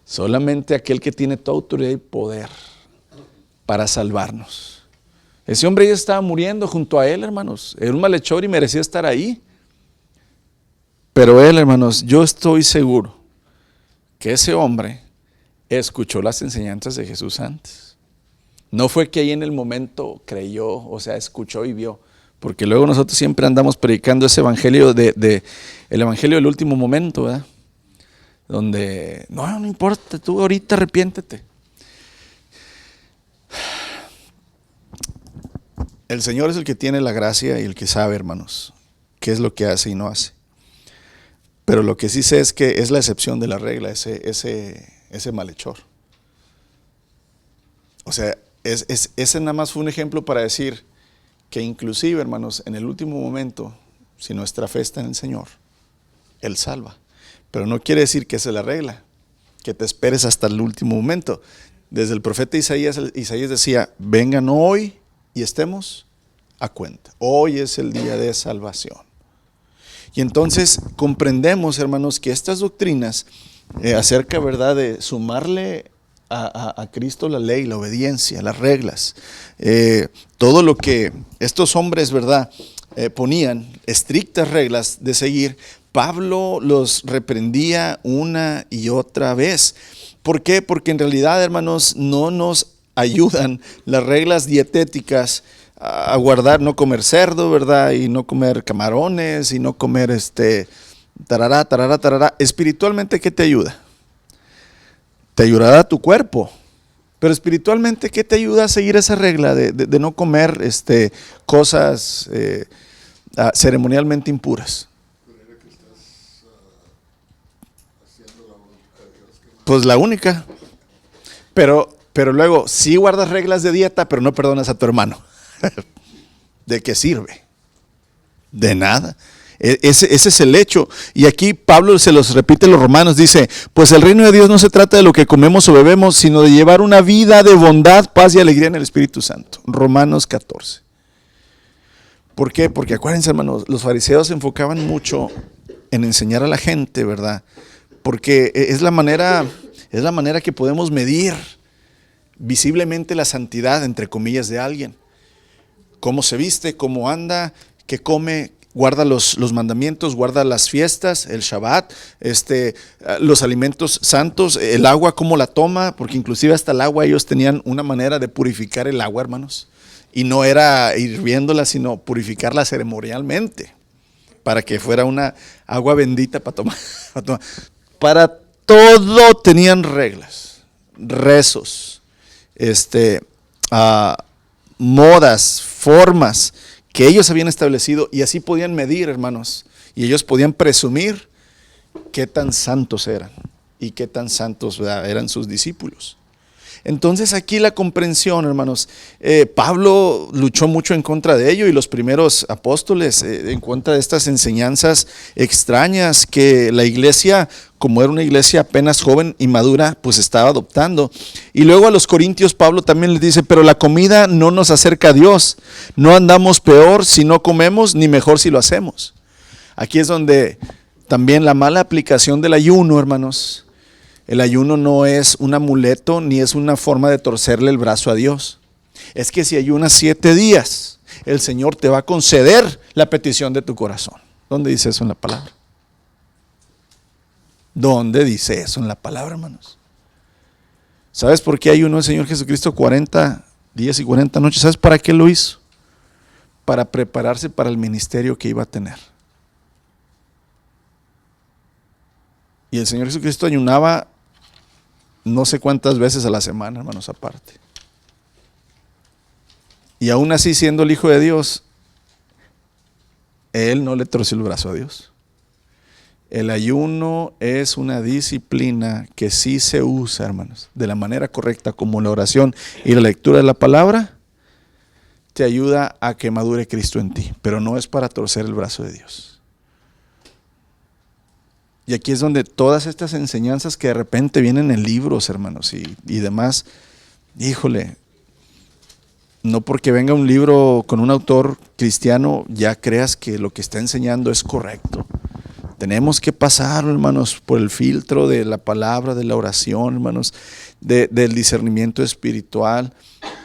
Solamente aquel que tiene toda autoridad y poder para salvarnos. Ese hombre ya estaba muriendo junto a él, hermanos. Era un malhechor y merecía estar ahí. Pero él, hermanos, yo estoy seguro que ese hombre escuchó las enseñanzas de Jesús antes. No fue que ahí en el momento creyó, o sea, escuchó y vio. Porque luego nosotros siempre andamos predicando ese evangelio el evangelio del último momento, ¿verdad? Donde, no importa, tú ahorita arrepiéntete. El Señor es el que tiene la gracia y el que sabe, hermanos, qué es lo que hace y no hace. Pero lo que sí sé es que es la excepción de la regla, ese malhechor. O sea, ese nada más fue un ejemplo para decir que inclusive, hermanos, en el último momento, si nuestra fe está en el Señor, Él salva. Pero no quiere decir que esa es la regla, que te esperes hasta el último momento. Desde el profeta Isaías decía: vengan hoy y estemos a cuenta. Hoy es el día de salvación. Y entonces comprendemos, hermanos, que estas doctrinas acerca, ¿verdad?, de sumarle a Cristo la ley, la obediencia, las reglas, todo lo que estos hombres, ¿verdad?, ponían, estrictas reglas de seguir, Pablo los reprendía una y otra vez. ¿Por qué? Porque en realidad, hermanos, no nos ayudan las reglas dietéticas a guardar, no comer cerdo, ¿verdad? Y no comer camarones, y no comer tarará. Espiritualmente, ¿qué te ayuda? Te ayudará tu cuerpo. Pero espiritualmente, ¿qué te ayuda a seguir esa regla de no comer cosas ceremonialmente impuras? Pues la única. Pero luego, sí guardas reglas de dieta, pero no perdonas a tu hermano. ¿De qué sirve? De nada. Ese es el hecho. Y aquí Pablo se los repite a los romanos, dice: pues el reino de Dios no se trata de lo que comemos o bebemos, sino de llevar una vida de bondad, paz y alegría en el Espíritu Santo. Romanos 14. ¿Por qué? Porque acuérdense, hermanos, los fariseos se enfocaban mucho en enseñar a la gente, ¿verdad? Porque es la manera que podemos medir visiblemente la santidad, entre comillas, de alguien. Cómo se viste, cómo anda, qué come, guarda los mandamientos, guarda las fiestas, el Shabbat, los alimentos santos, el agua, cómo la toma, porque inclusive hasta el agua ellos tenían una manera de purificar el agua, hermanos. Y no era hirviéndola, sino purificarla ceremonialmente, para que fuera una agua bendita para tomar. Para todo tenían reglas, rezos, modas, formas que ellos habían establecido, y así podían medir, hermanos, y ellos podían presumir qué tan santos eran y qué tan santos, ¿verdad?, eran sus discípulos. Entonces aquí la comprensión, hermanos, Pablo luchó mucho en contra de ello, y los primeros apóstoles en contra de estas enseñanzas extrañas que la iglesia, como era una iglesia apenas joven y madura, pues estaba adoptando. Y luego a los corintios Pablo también les dice: pero la comida no nos acerca a Dios, no andamos peor si no comemos, ni mejor si lo hacemos. Aquí es donde también la mala aplicación del ayuno, hermanos. El ayuno no es un amuleto ni es una forma de torcerle el brazo a Dios. Es que si ayunas 7 días, el Señor te va a conceder la petición de tu corazón. ¿Dónde dice eso en la palabra? ¿Dónde dice eso en la palabra, hermanos? ¿Sabes por qué ayunó el Señor Jesucristo 40 días y 40 noches? ¿Sabes para qué lo hizo? Para prepararse para el ministerio que iba a tener. Y el Señor Jesucristo ayunaba no sé cuántas veces a la semana, hermanos, aparte. Y aún así, siendo el Hijo de Dios, Él no le torció el brazo a Dios. El ayuno es una disciplina que sí se usa, hermanos, de la manera correcta, como la oración y la lectura de la palabra. te ayuda a que madure Cristo en ti, pero no es para torcer el brazo de Dios. Y aquí es donde todas estas enseñanzas que de repente vienen en libros, hermanos, y demás, híjole, no porque venga un libro con un autor cristiano, ya creas que lo que está enseñando es correcto. Tenemos que pasar, hermanos, por el filtro de la palabra, de la oración, hermanos, del discernimiento espiritual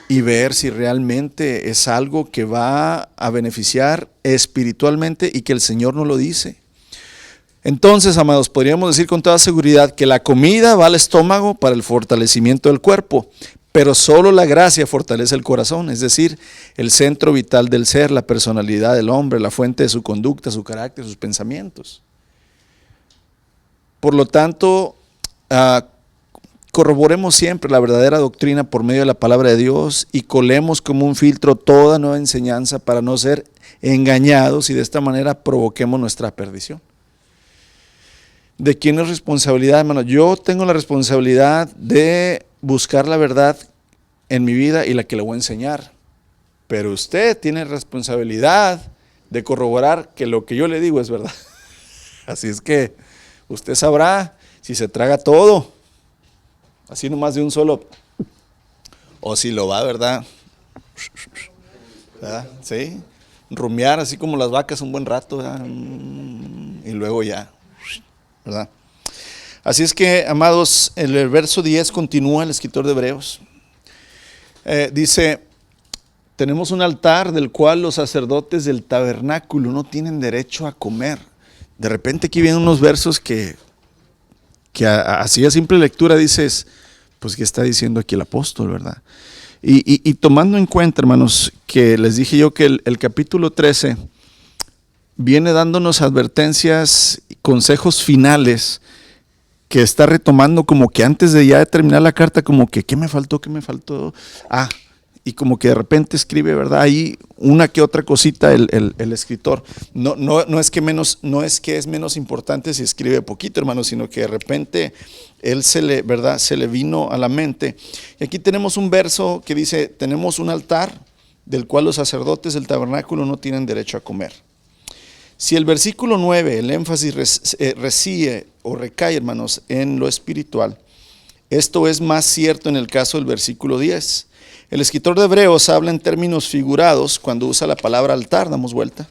y ver si realmente es algo que va a beneficiar espiritualmente y que el Señor nos lo dice. Entonces, amados, podríamos decir con toda seguridad que la comida va al estómago para el fortalecimiento del cuerpo, pero solo la gracia fortalece el corazón, es decir, el centro vital del ser, la personalidad del hombre, la fuente de su conducta, su carácter, sus pensamientos. Por lo tanto, corroboremos siempre la verdadera doctrina por medio de la palabra de Dios y colemos como un filtro toda nueva enseñanza para no ser engañados y de esta manera provoquemos nuestra perdición. ¿De quién es responsabilidad, hermano? Yo tengo la responsabilidad de buscar la verdad en mi vida y la que le voy a enseñar. Pero usted tiene responsabilidad de corroborar que lo que yo le digo es verdad. Así es que usted sabrá si se traga todo, así nomás de un solo, o si lo va, ¿verdad? ¿Verdad? ¿Sí? Rumiar así como las vacas un buen rato, ¿verdad? Y luego ya, ¿verdad? Así es que, amados, el verso 10 continúa el escritor de Hebreos. Dice, tenemos un altar del cual los sacerdotes del tabernáculo no tienen derecho a comer. De repente aquí vienen unos versos que así a simple lectura dices, pues ¿qué está diciendo aquí el apóstol, verdad? Y tomando en cuenta, hermanos, que les dije yo que el capítulo 13 viene dándonos advertencias y consejos finales que está retomando como que antes de ya terminar la carta, como que ¿qué me faltó? Y como que de repente escribe, ¿verdad? Ahí una que otra cosita el escritor. No es que es menos importante si escribe poquito, hermano, sino que de repente él se le vino a la mente. Y aquí tenemos un verso que dice, tenemos un altar del cual los sacerdotes del tabernáculo no tienen derecho a comer. Si el versículo 9, el énfasis reside o recae, hermanos, en lo espiritual, esto es más cierto en el caso del versículo 10. El escritor de Hebreos habla en términos figurados cuando usa la palabra altar. Damos vuelta.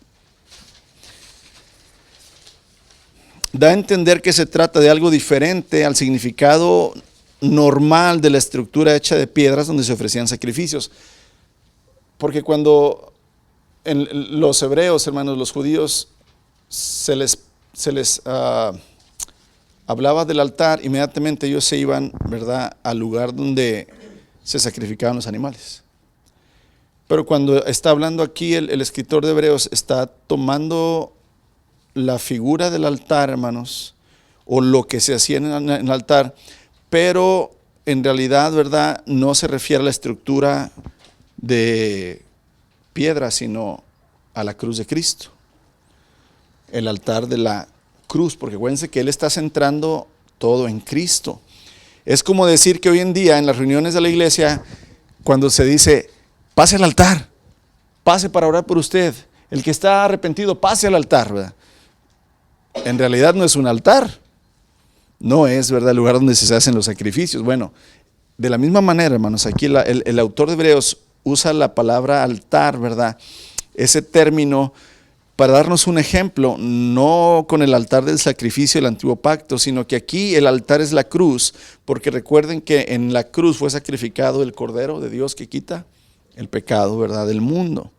Da a entender que se trata de algo diferente al significado normal de la estructura hecha de piedras donde se ofrecían sacrificios. Porque cuando en los hebreos, hermanos, los judíos, se les hablaba del altar, inmediatamente ellos se iban, ¿verdad?, al lugar donde se sacrificaban los animales. Pero cuando está hablando aquí el escritor de Hebreos, está tomando la figura del altar, hermanos, o lo que se hacía en el altar, pero en realidad, ¿verdad?, no se refiere a la estructura de piedra, sino a la cruz de Cristo. El altar de la cruz, porque acuérdense que él está centrando todo en Cristo. Es como decir que hoy en día en las reuniones de la iglesia, cuando se dice, pase al altar, pase para orar por usted, el que está arrepentido, pase al altar, ¿verdad? En realidad no es un altar, no es, ¿verdad?, el lugar donde se hacen los sacrificios. Bueno, de la misma manera, hermanos, aquí el autor de Hebreos usa la palabra altar, ¿verdad?, ese término para darnos un ejemplo, no con el altar del sacrificio del antiguo pacto, sino que aquí el altar es la cruz, porque recuerden que en la cruz fue sacrificado el Cordero de Dios que quita el pecado, ¿verdad?, del mundo.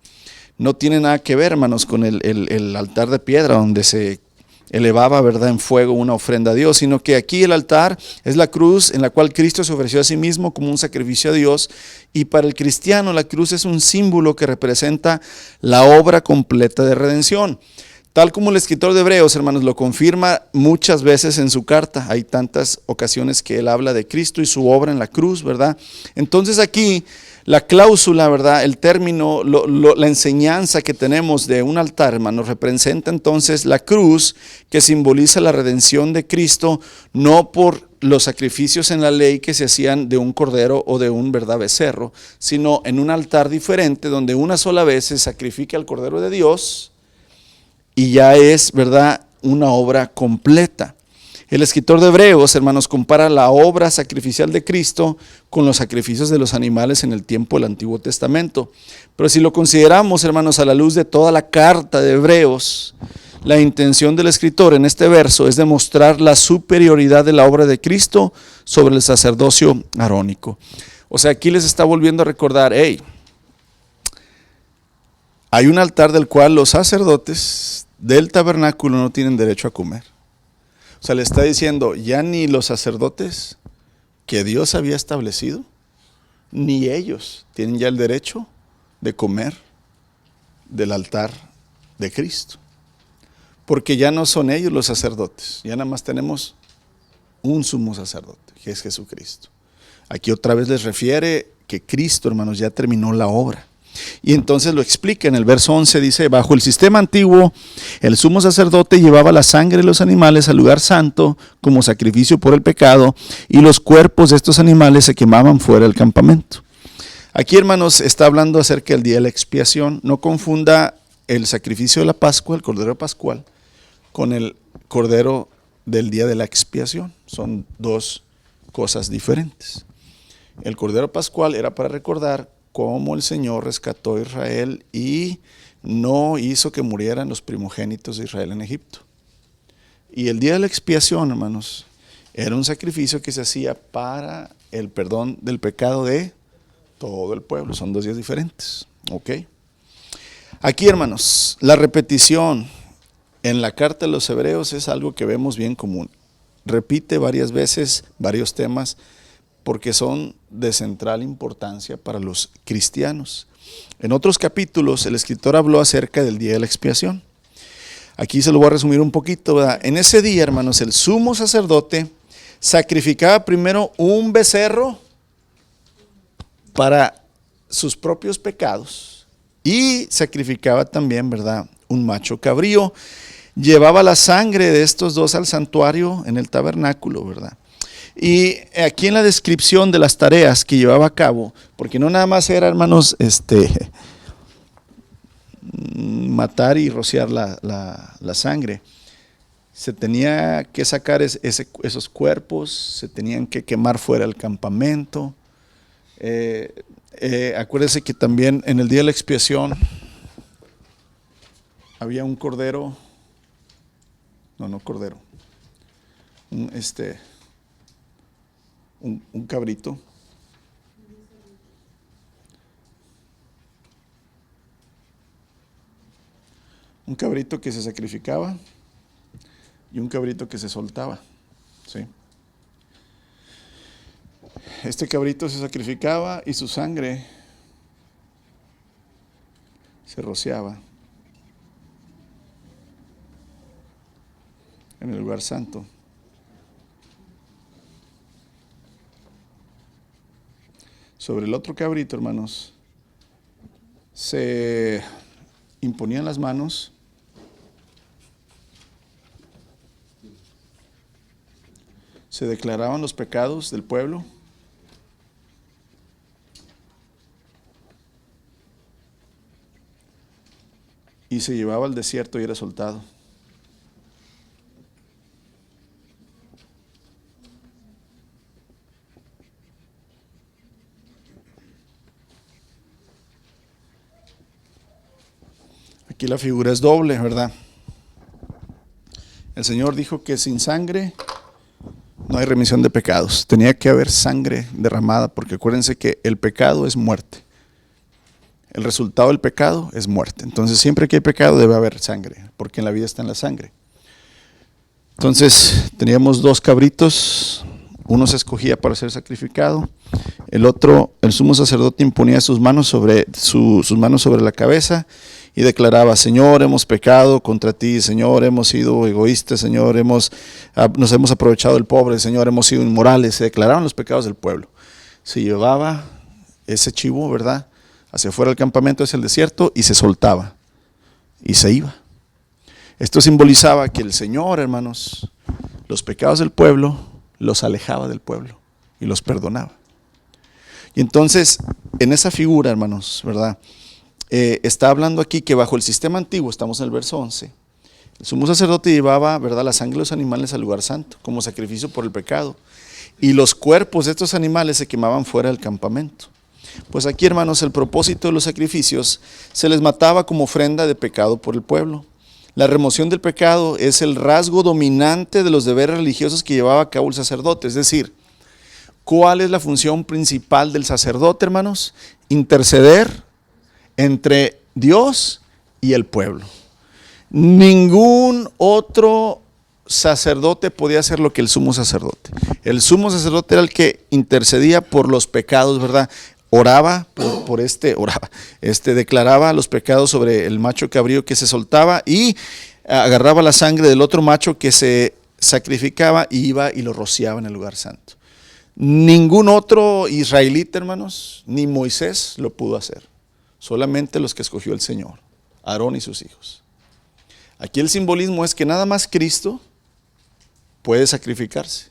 No tiene nada que ver, hermanos, con el altar de piedra donde se elevaba, ¿verdad?, en fuego una ofrenda a Dios, sino que aquí el altar es la cruz en la cual Cristo se ofreció a sí mismo como un sacrificio a Dios, y para el cristiano la cruz es un símbolo que representa la obra completa de redención. Tal como el escritor de Hebreos, hermanos, lo confirma muchas veces en su carta. Hay tantas ocasiones que él habla de Cristo y su obra en la cruz, ¿verdad? Entonces aquí la cláusula, ¿verdad? El término, la enseñanza que tenemos de un altar, hermanos, representa entonces la cruz que simboliza la redención de Cristo, no por los sacrificios en la ley que se hacían de un cordero o de un, ¿verdad?, becerro, sino en un altar diferente donde una sola vez se sacrifica al cordero de Dios y ya es, ¿verdad?, una obra completa. El escritor de Hebreos, hermanos, compara la obra sacrificial de Cristo con los sacrificios de los animales en el tiempo del Antiguo Testamento. Pero si lo consideramos, hermanos, a la luz de toda la carta de Hebreos, la intención del escritor en este verso es demostrar la superioridad de la obra de Cristo sobre el sacerdocio arónico. O sea, aquí les está volviendo a recordar, hey, hay un altar del cual los sacerdotes del tabernáculo no tienen derecho a comer. O sea, le está diciendo, ya ni los sacerdotes que Dios había establecido, ni ellos tienen ya el derecho de comer del altar de Cristo. Porque ya no son ellos los sacerdotes, ya nada más tenemos un sumo sacerdote, que es Jesucristo. Aquí otra vez les refiere que Cristo, hermanos, ya terminó la obra. Y entonces lo explica en el verso 11, dice, bajo el sistema antiguo, el sumo sacerdote llevaba la sangre de los animales al lugar santo como sacrificio por el pecado, y los cuerpos de estos animales se quemaban fuera del campamento. Aquí, hermanos, está hablando acerca del día de la expiación. No confunda el sacrificio de la Pascua, el cordero pascual, con el cordero del día de la expiación. Son dos cosas diferentes. El cordero pascual era para recordar cómo el Señor rescató a Israel y no hizo que murieran los primogénitos de Israel en Egipto. Y el día de la expiación, hermanos, era un sacrificio que se hacía para el perdón del pecado de todo el pueblo. Son dos días diferentes. ¿Ok? Aquí, hermanos, la repetición en la carta de los Hebreos es algo que vemos bien común. Repite varias veces varios temas porque son de central importancia para los cristianos. En otros capítulos el escritor habló acerca del día de la expiación. Aquí se lo voy a resumir un poquito, ¿verdad? En ese día, hermanos, el sumo sacerdote sacrificaba primero un becerro para sus propios pecados y sacrificaba también, ¿verdad?, un macho cabrío. Llevaba la sangre de estos dos al santuario en el tabernáculo, ¿verdad? Y aquí en la descripción de las tareas que llevaba a cabo, porque no nada más era, hermanos, matar y rociar la sangre, se tenía que sacar esos cuerpos, se tenían que quemar fuera del campamento. Acuérdense que también en el día de la expiación había un cordero, no cordero, un cabrito. Un cabrito que se sacrificaba y un cabrito que se soltaba. ¿Sí? Este cabrito se sacrificaba y su sangre se rociaba en el lugar santo. Sobre el otro cabrito, hermanos, se imponían las manos se declaraban los pecados del pueblo y se llevaba al desierto y era soltado. Aquí la figura es doble, ¿verdad? El Señor dijo que sin sangre no hay remisión de pecados. Tenía que haber sangre derramada, porque acuérdense que el pecado es muerte. El resultado del pecado es muerte. Entonces siempre que hay pecado debe haber sangre, porque en la vida está en la sangre. Entonces teníamos dos cabritos, uno se escogía para ser sacrificado, el otro, el sumo sacerdote imponía sus manos sobre la cabeza y declaraba: Señor, hemos pecado contra ti, Señor, hemos sido egoístas, Señor, nos hemos aprovechado del pobre, Señor, hemos sido inmorales. Se declaraban los pecados del pueblo. Se llevaba ese chivo, ¿verdad?, hacia afuera del campamento, hacia el desierto, y se soltaba y se iba. Esto simbolizaba que el Señor, hermanos, los pecados del pueblo los alejaba del pueblo y los perdonaba. Y entonces, en esa figura, hermanos, ¿verdad?, está hablando aquí que bajo el sistema antiguo, estamos en el verso 11, el sumo sacerdote llevaba, ¿verdad?, la sangre de los animales al lugar santo como sacrificio por el pecado, y los cuerpos de estos animales se quemaban fuera del campamento. Pues aquí, hermanos, el propósito de los sacrificios: se les mataba como ofrenda de pecado por el pueblo. La remoción del pecado es el rasgo dominante de los deberes religiosos que llevaba a cabo el sacerdote. Es decir, ¿cuál es la función principal del sacerdote, hermanos? Interceder entre Dios y el pueblo. Ningún otro sacerdote podía hacer lo que el sumo sacerdote. El sumo sacerdote era el que intercedía por los pecados, ¿verdad? Declaraba los pecados sobre el macho cabrío que se soltaba, y agarraba la sangre del otro macho que se sacrificaba y iba y lo rociaba en el lugar santo. Ningún otro israelita, hermanos, ni Moisés lo pudo hacer. Solamente los que escogió el Señor, Aarón y sus hijos. Aquí el simbolismo es que nada más Cristo puede sacrificarse.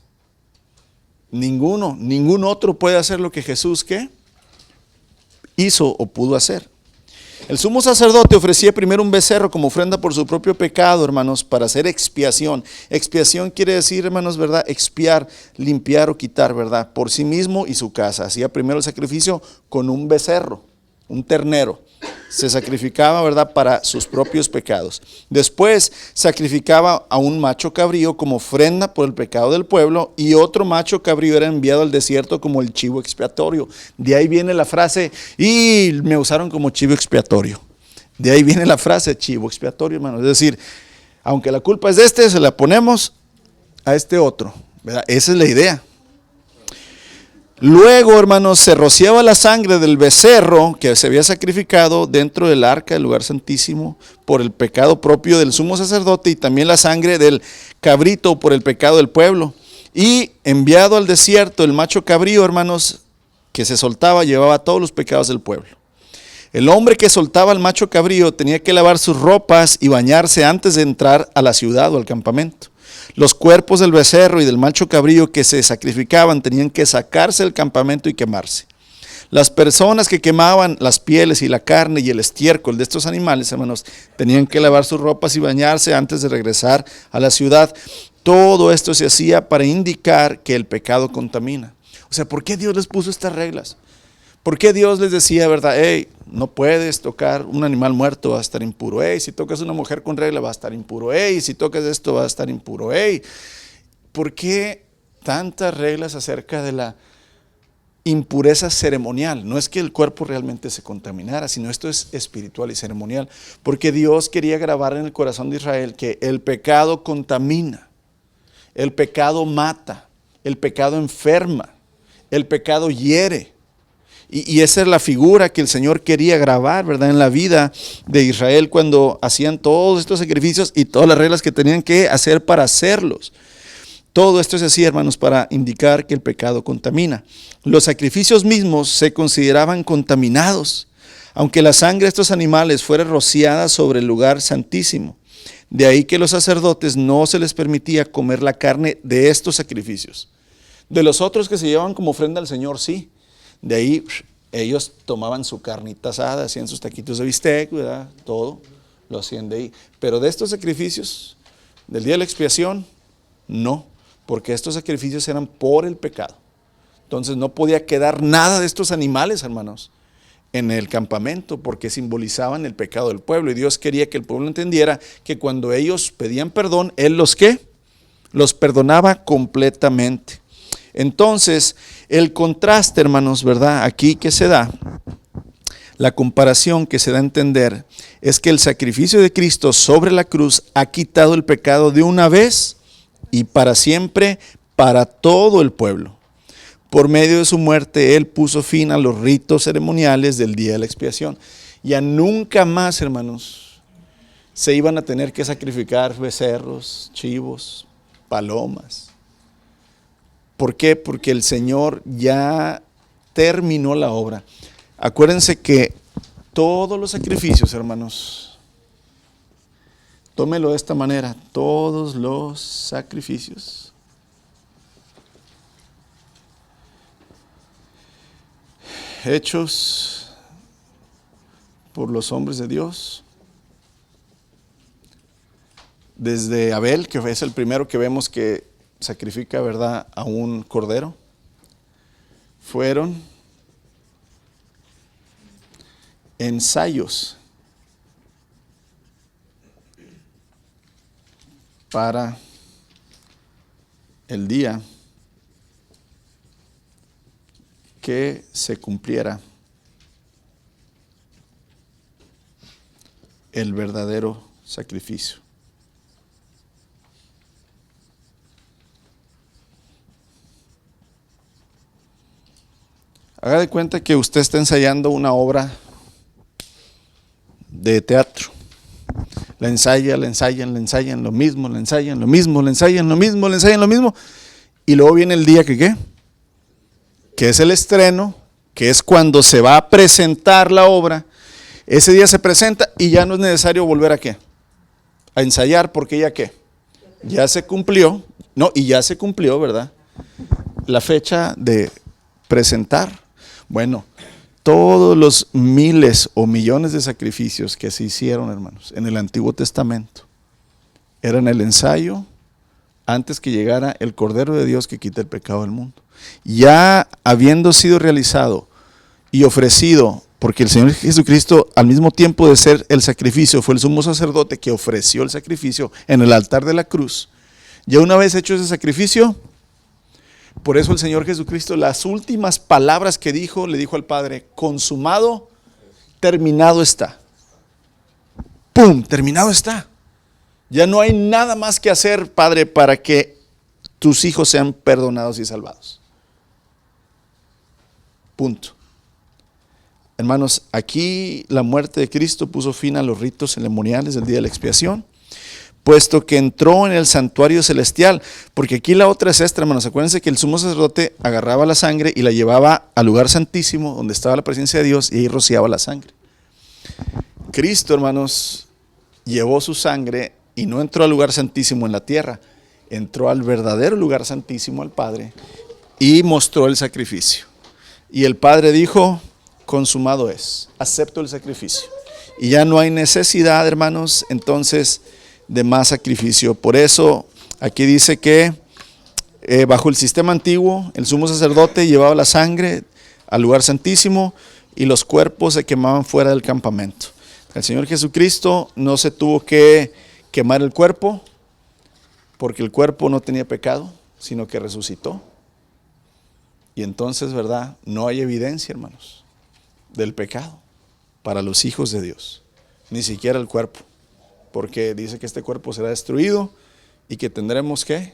Ningún otro puede hacer lo que Jesús, ¿qué?, hizo o pudo hacer. El sumo sacerdote ofrecía primero un becerro como ofrenda por su propio pecado, hermanos, para hacer expiación. Expiación quiere decir, hermanos, ¿verdad?, expiar, limpiar o quitar, ¿verdad?, por sí mismo y su casa. Hacía primero el sacrificio con un becerro, un ternero. Se sacrificaba, ¿verdad?, para sus propios pecados. Después sacrificaba a un macho cabrío como ofrenda por el pecado del pueblo, y otro macho cabrío era enviado al desierto como el chivo expiatorio. De ahí viene la frase: y me usaron como chivo expiatorio. De ahí viene la frase chivo expiatorio, hermanos. Es decir, aunque la culpa es de este, se la ponemos a este otro, ¿verdad? Esa es la idea. Luego, hermanos, se rociaba la sangre del becerro que se había sacrificado dentro del arca del lugar santísimo por el pecado propio del sumo sacerdote, y también la sangre del cabrito por el pecado del pueblo. Y enviado al desierto, el macho cabrío, hermanos, que se soltaba, llevaba todos los pecados del pueblo. El hombre que soltaba al macho cabrío tenía que lavar sus ropas y bañarse antes de entrar a la ciudad o al campamento. Los cuerpos del becerro y del macho cabrío que se sacrificaban tenían que sacarse del campamento y quemarse. Las personas que quemaban las pieles y la carne y el estiércol de estos animales, hermanos, tenían que lavar sus ropas y bañarse antes de regresar a la ciudad. Todo esto se hacía para indicar que el pecado contamina. O sea, ¿por qué Dios les puso estas reglas? ¿Por qué Dios les decía, verdad, hey, no puedes tocar un animal muerto, va a estar impuro? Hey, si tocas una mujer con regla, va a estar impuro. Hey, si tocas esto, va a estar impuro. Hey, ¿por qué tantas reglas acerca de la impureza ceremonial? No es que el cuerpo realmente se contaminara, sino esto es espiritual y ceremonial. Porque Dios quería grabar en el corazón de Israel que el pecado contamina, el pecado mata, el pecado enferma, el pecado hiere. Y esa es la figura que el Señor quería grabar, ¿verdad?, en la vida de Israel cuando hacían todos estos sacrificios y todas las reglas que tenían que hacer para hacerlos. Todo esto se hacía, hermanos, para indicar que el pecado contamina. Los sacrificios mismos se consideraban contaminados, aunque la sangre de estos animales fuera rociada sobre el lugar santísimo. De ahí que los sacerdotes no se les permitía comer la carne de estos sacrificios. De los otros que se llevaban como ofrenda al Señor, sí. De ahí ellos tomaban su carnita asada, hacían sus taquitos de bistec, ¿verdad? Todo lo hacían de ahí. Pero de estos sacrificios, del día de la expiación, no, porque estos sacrificios eran por el pecado. Entonces no podía quedar nada de estos animales, hermanos, en el campamento, porque simbolizaban el pecado del pueblo. Y Dios quería que el pueblo entendiera que cuando ellos pedían perdón, Él los perdonaba completamente. Entonces, el contraste, hermanos, ¿verdad?, aquí que se da, la comparación que se da a entender, es que el sacrificio de Cristo sobre la cruz ha quitado el pecado de una vez y para siempre para todo el pueblo. Por medio de su muerte, Él puso fin a los ritos ceremoniales del día de la expiación. Ya nunca más, hermanos, se iban a tener que sacrificar becerros, chivos, palomas. ¿Por qué? Porque el Señor ya terminó la obra. Acuérdense que todos los sacrificios, hermanos, tómelo de esta manera, todos los sacrificios hechos por los hombres de Dios, desde Abel, que es el primero que vemos que sacrifica, ¿verdad?, a un cordero, fueron ensayos para el día que se cumpliera el verdadero sacrificio. Haga de cuenta que usted está ensayando una obra de teatro. La ensayan, lo mismo, la ensayan, lo mismo, la ensayan, lo mismo, la ensayan, lo mismo. Y luego viene el día que ¿qué? Que es el estreno, que es cuando se va a presentar la obra. Ese día se presenta y ya no es necesario volver a ¿qué? A ensayar, porque ya ¿qué? Ya se cumplió, no, y ya se cumplió, ¿verdad? La fecha de presentar. Bueno, todos los miles o millones de sacrificios que se hicieron, hermanos, en el Antiguo Testamento, eran el ensayo antes que llegara el Cordero de Dios que quita el pecado del mundo. Ya habiendo sido realizado y ofrecido, porque el Señor Jesucristo, al mismo tiempo de ser el sacrificio, fue el sumo sacerdote que ofreció el sacrificio en el altar de la cruz. Ya una vez hecho ese sacrificio, por eso el Señor Jesucristo, las últimas palabras que dijo, le dijo al Padre: consumado, terminado está. ¡Pum! Terminado está. Ya no hay nada más que hacer, Padre, para que tus hijos sean perdonados y salvados. Punto. Hermanos, aquí la muerte de Cristo puso fin a los ritos ceremoniales del día de la expiación, puesto que entró en el santuario celestial. Porque aquí la otra es esta, hermanos. Acuérdense que el sumo sacerdote agarraba la sangre y la llevaba al lugar santísimo, donde estaba la presencia de Dios, y ahí rociaba la sangre. Cristo, hermanos, llevó su sangre y no entró al lugar santísimo en la tierra, entró al verdadero lugar santísimo, al Padre, y mostró el sacrificio. Y el Padre dijo: consumado es, acepto el sacrificio. Y ya no hay necesidad, hermanos, entonces, de más sacrificio. Por eso aquí dice que bajo el sistema antiguo, el sumo sacerdote llevaba la sangre al lugar santísimo y los cuerpos se quemaban fuera del campamento. El Señor Jesucristo no se tuvo que quemar el cuerpo, porque el cuerpo no tenía pecado, sino que resucitó. Y entonces, ¿verdad?, no hay evidencia, hermanos, del pecado para los hijos de Dios, ni siquiera el cuerpo, porque dice que este cuerpo será destruido y que tendremos ¿qué?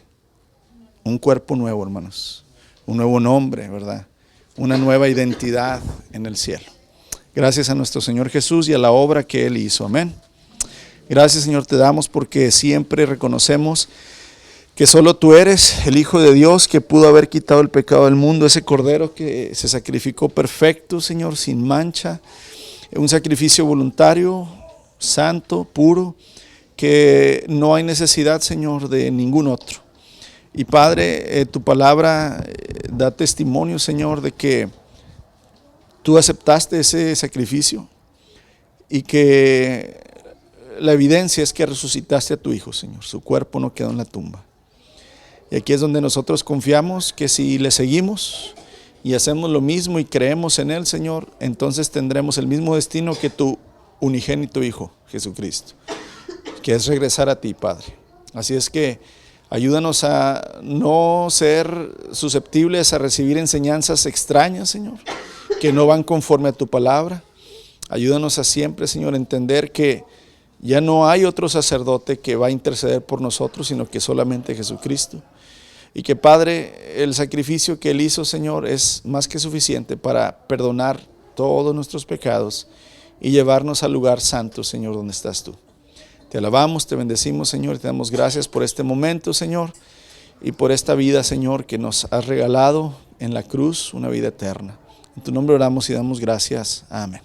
Un cuerpo nuevo, hermanos, un nuevo nombre, ¿verdad? Una nueva identidad en el cielo. Gracias a nuestro Señor Jesús y a la obra que Él hizo. Amén. Gracias, Señor, te damos porque siempre reconocemos que solo tú eres el Hijo de Dios que pudo haber quitado el pecado del mundo, ese Cordero que se sacrificó perfecto, Señor, sin mancha, un sacrificio voluntario, santo, puro, que no hay necesidad, Señor, de ningún otro. Y Padre, tu palabra da testimonio, Señor, de que tú aceptaste ese sacrificio y que la evidencia es que resucitaste a tu Hijo, Señor. Su cuerpo no quedó en la tumba. Y aquí es donde nosotros confiamos que si le seguimos y hacemos lo mismo y creemos en Él, Señor, entonces tendremos el mismo destino que tu unigénito Hijo, Jesucristo, que es regresar a ti, Padre. Así es que ayúdanos a no ser susceptibles a recibir enseñanzas extrañas, Señor, que no van conforme a tu palabra. Ayúdanos a siempre, Señor, entender que ya no hay otro sacerdote que va a interceder por nosotros, sino que solamente Jesucristo. Y que, Padre, el sacrificio que Él hizo, Señor, es más que suficiente para perdonar todos nuestros pecados y llevarnos al lugar santo, Señor, donde estás tú. Te alabamos, te bendecimos, Señor, y te damos gracias por este momento, Señor, y por esta vida, Señor, que nos has regalado en la cruz, una vida eterna. En tu nombre oramos y damos gracias. Amén.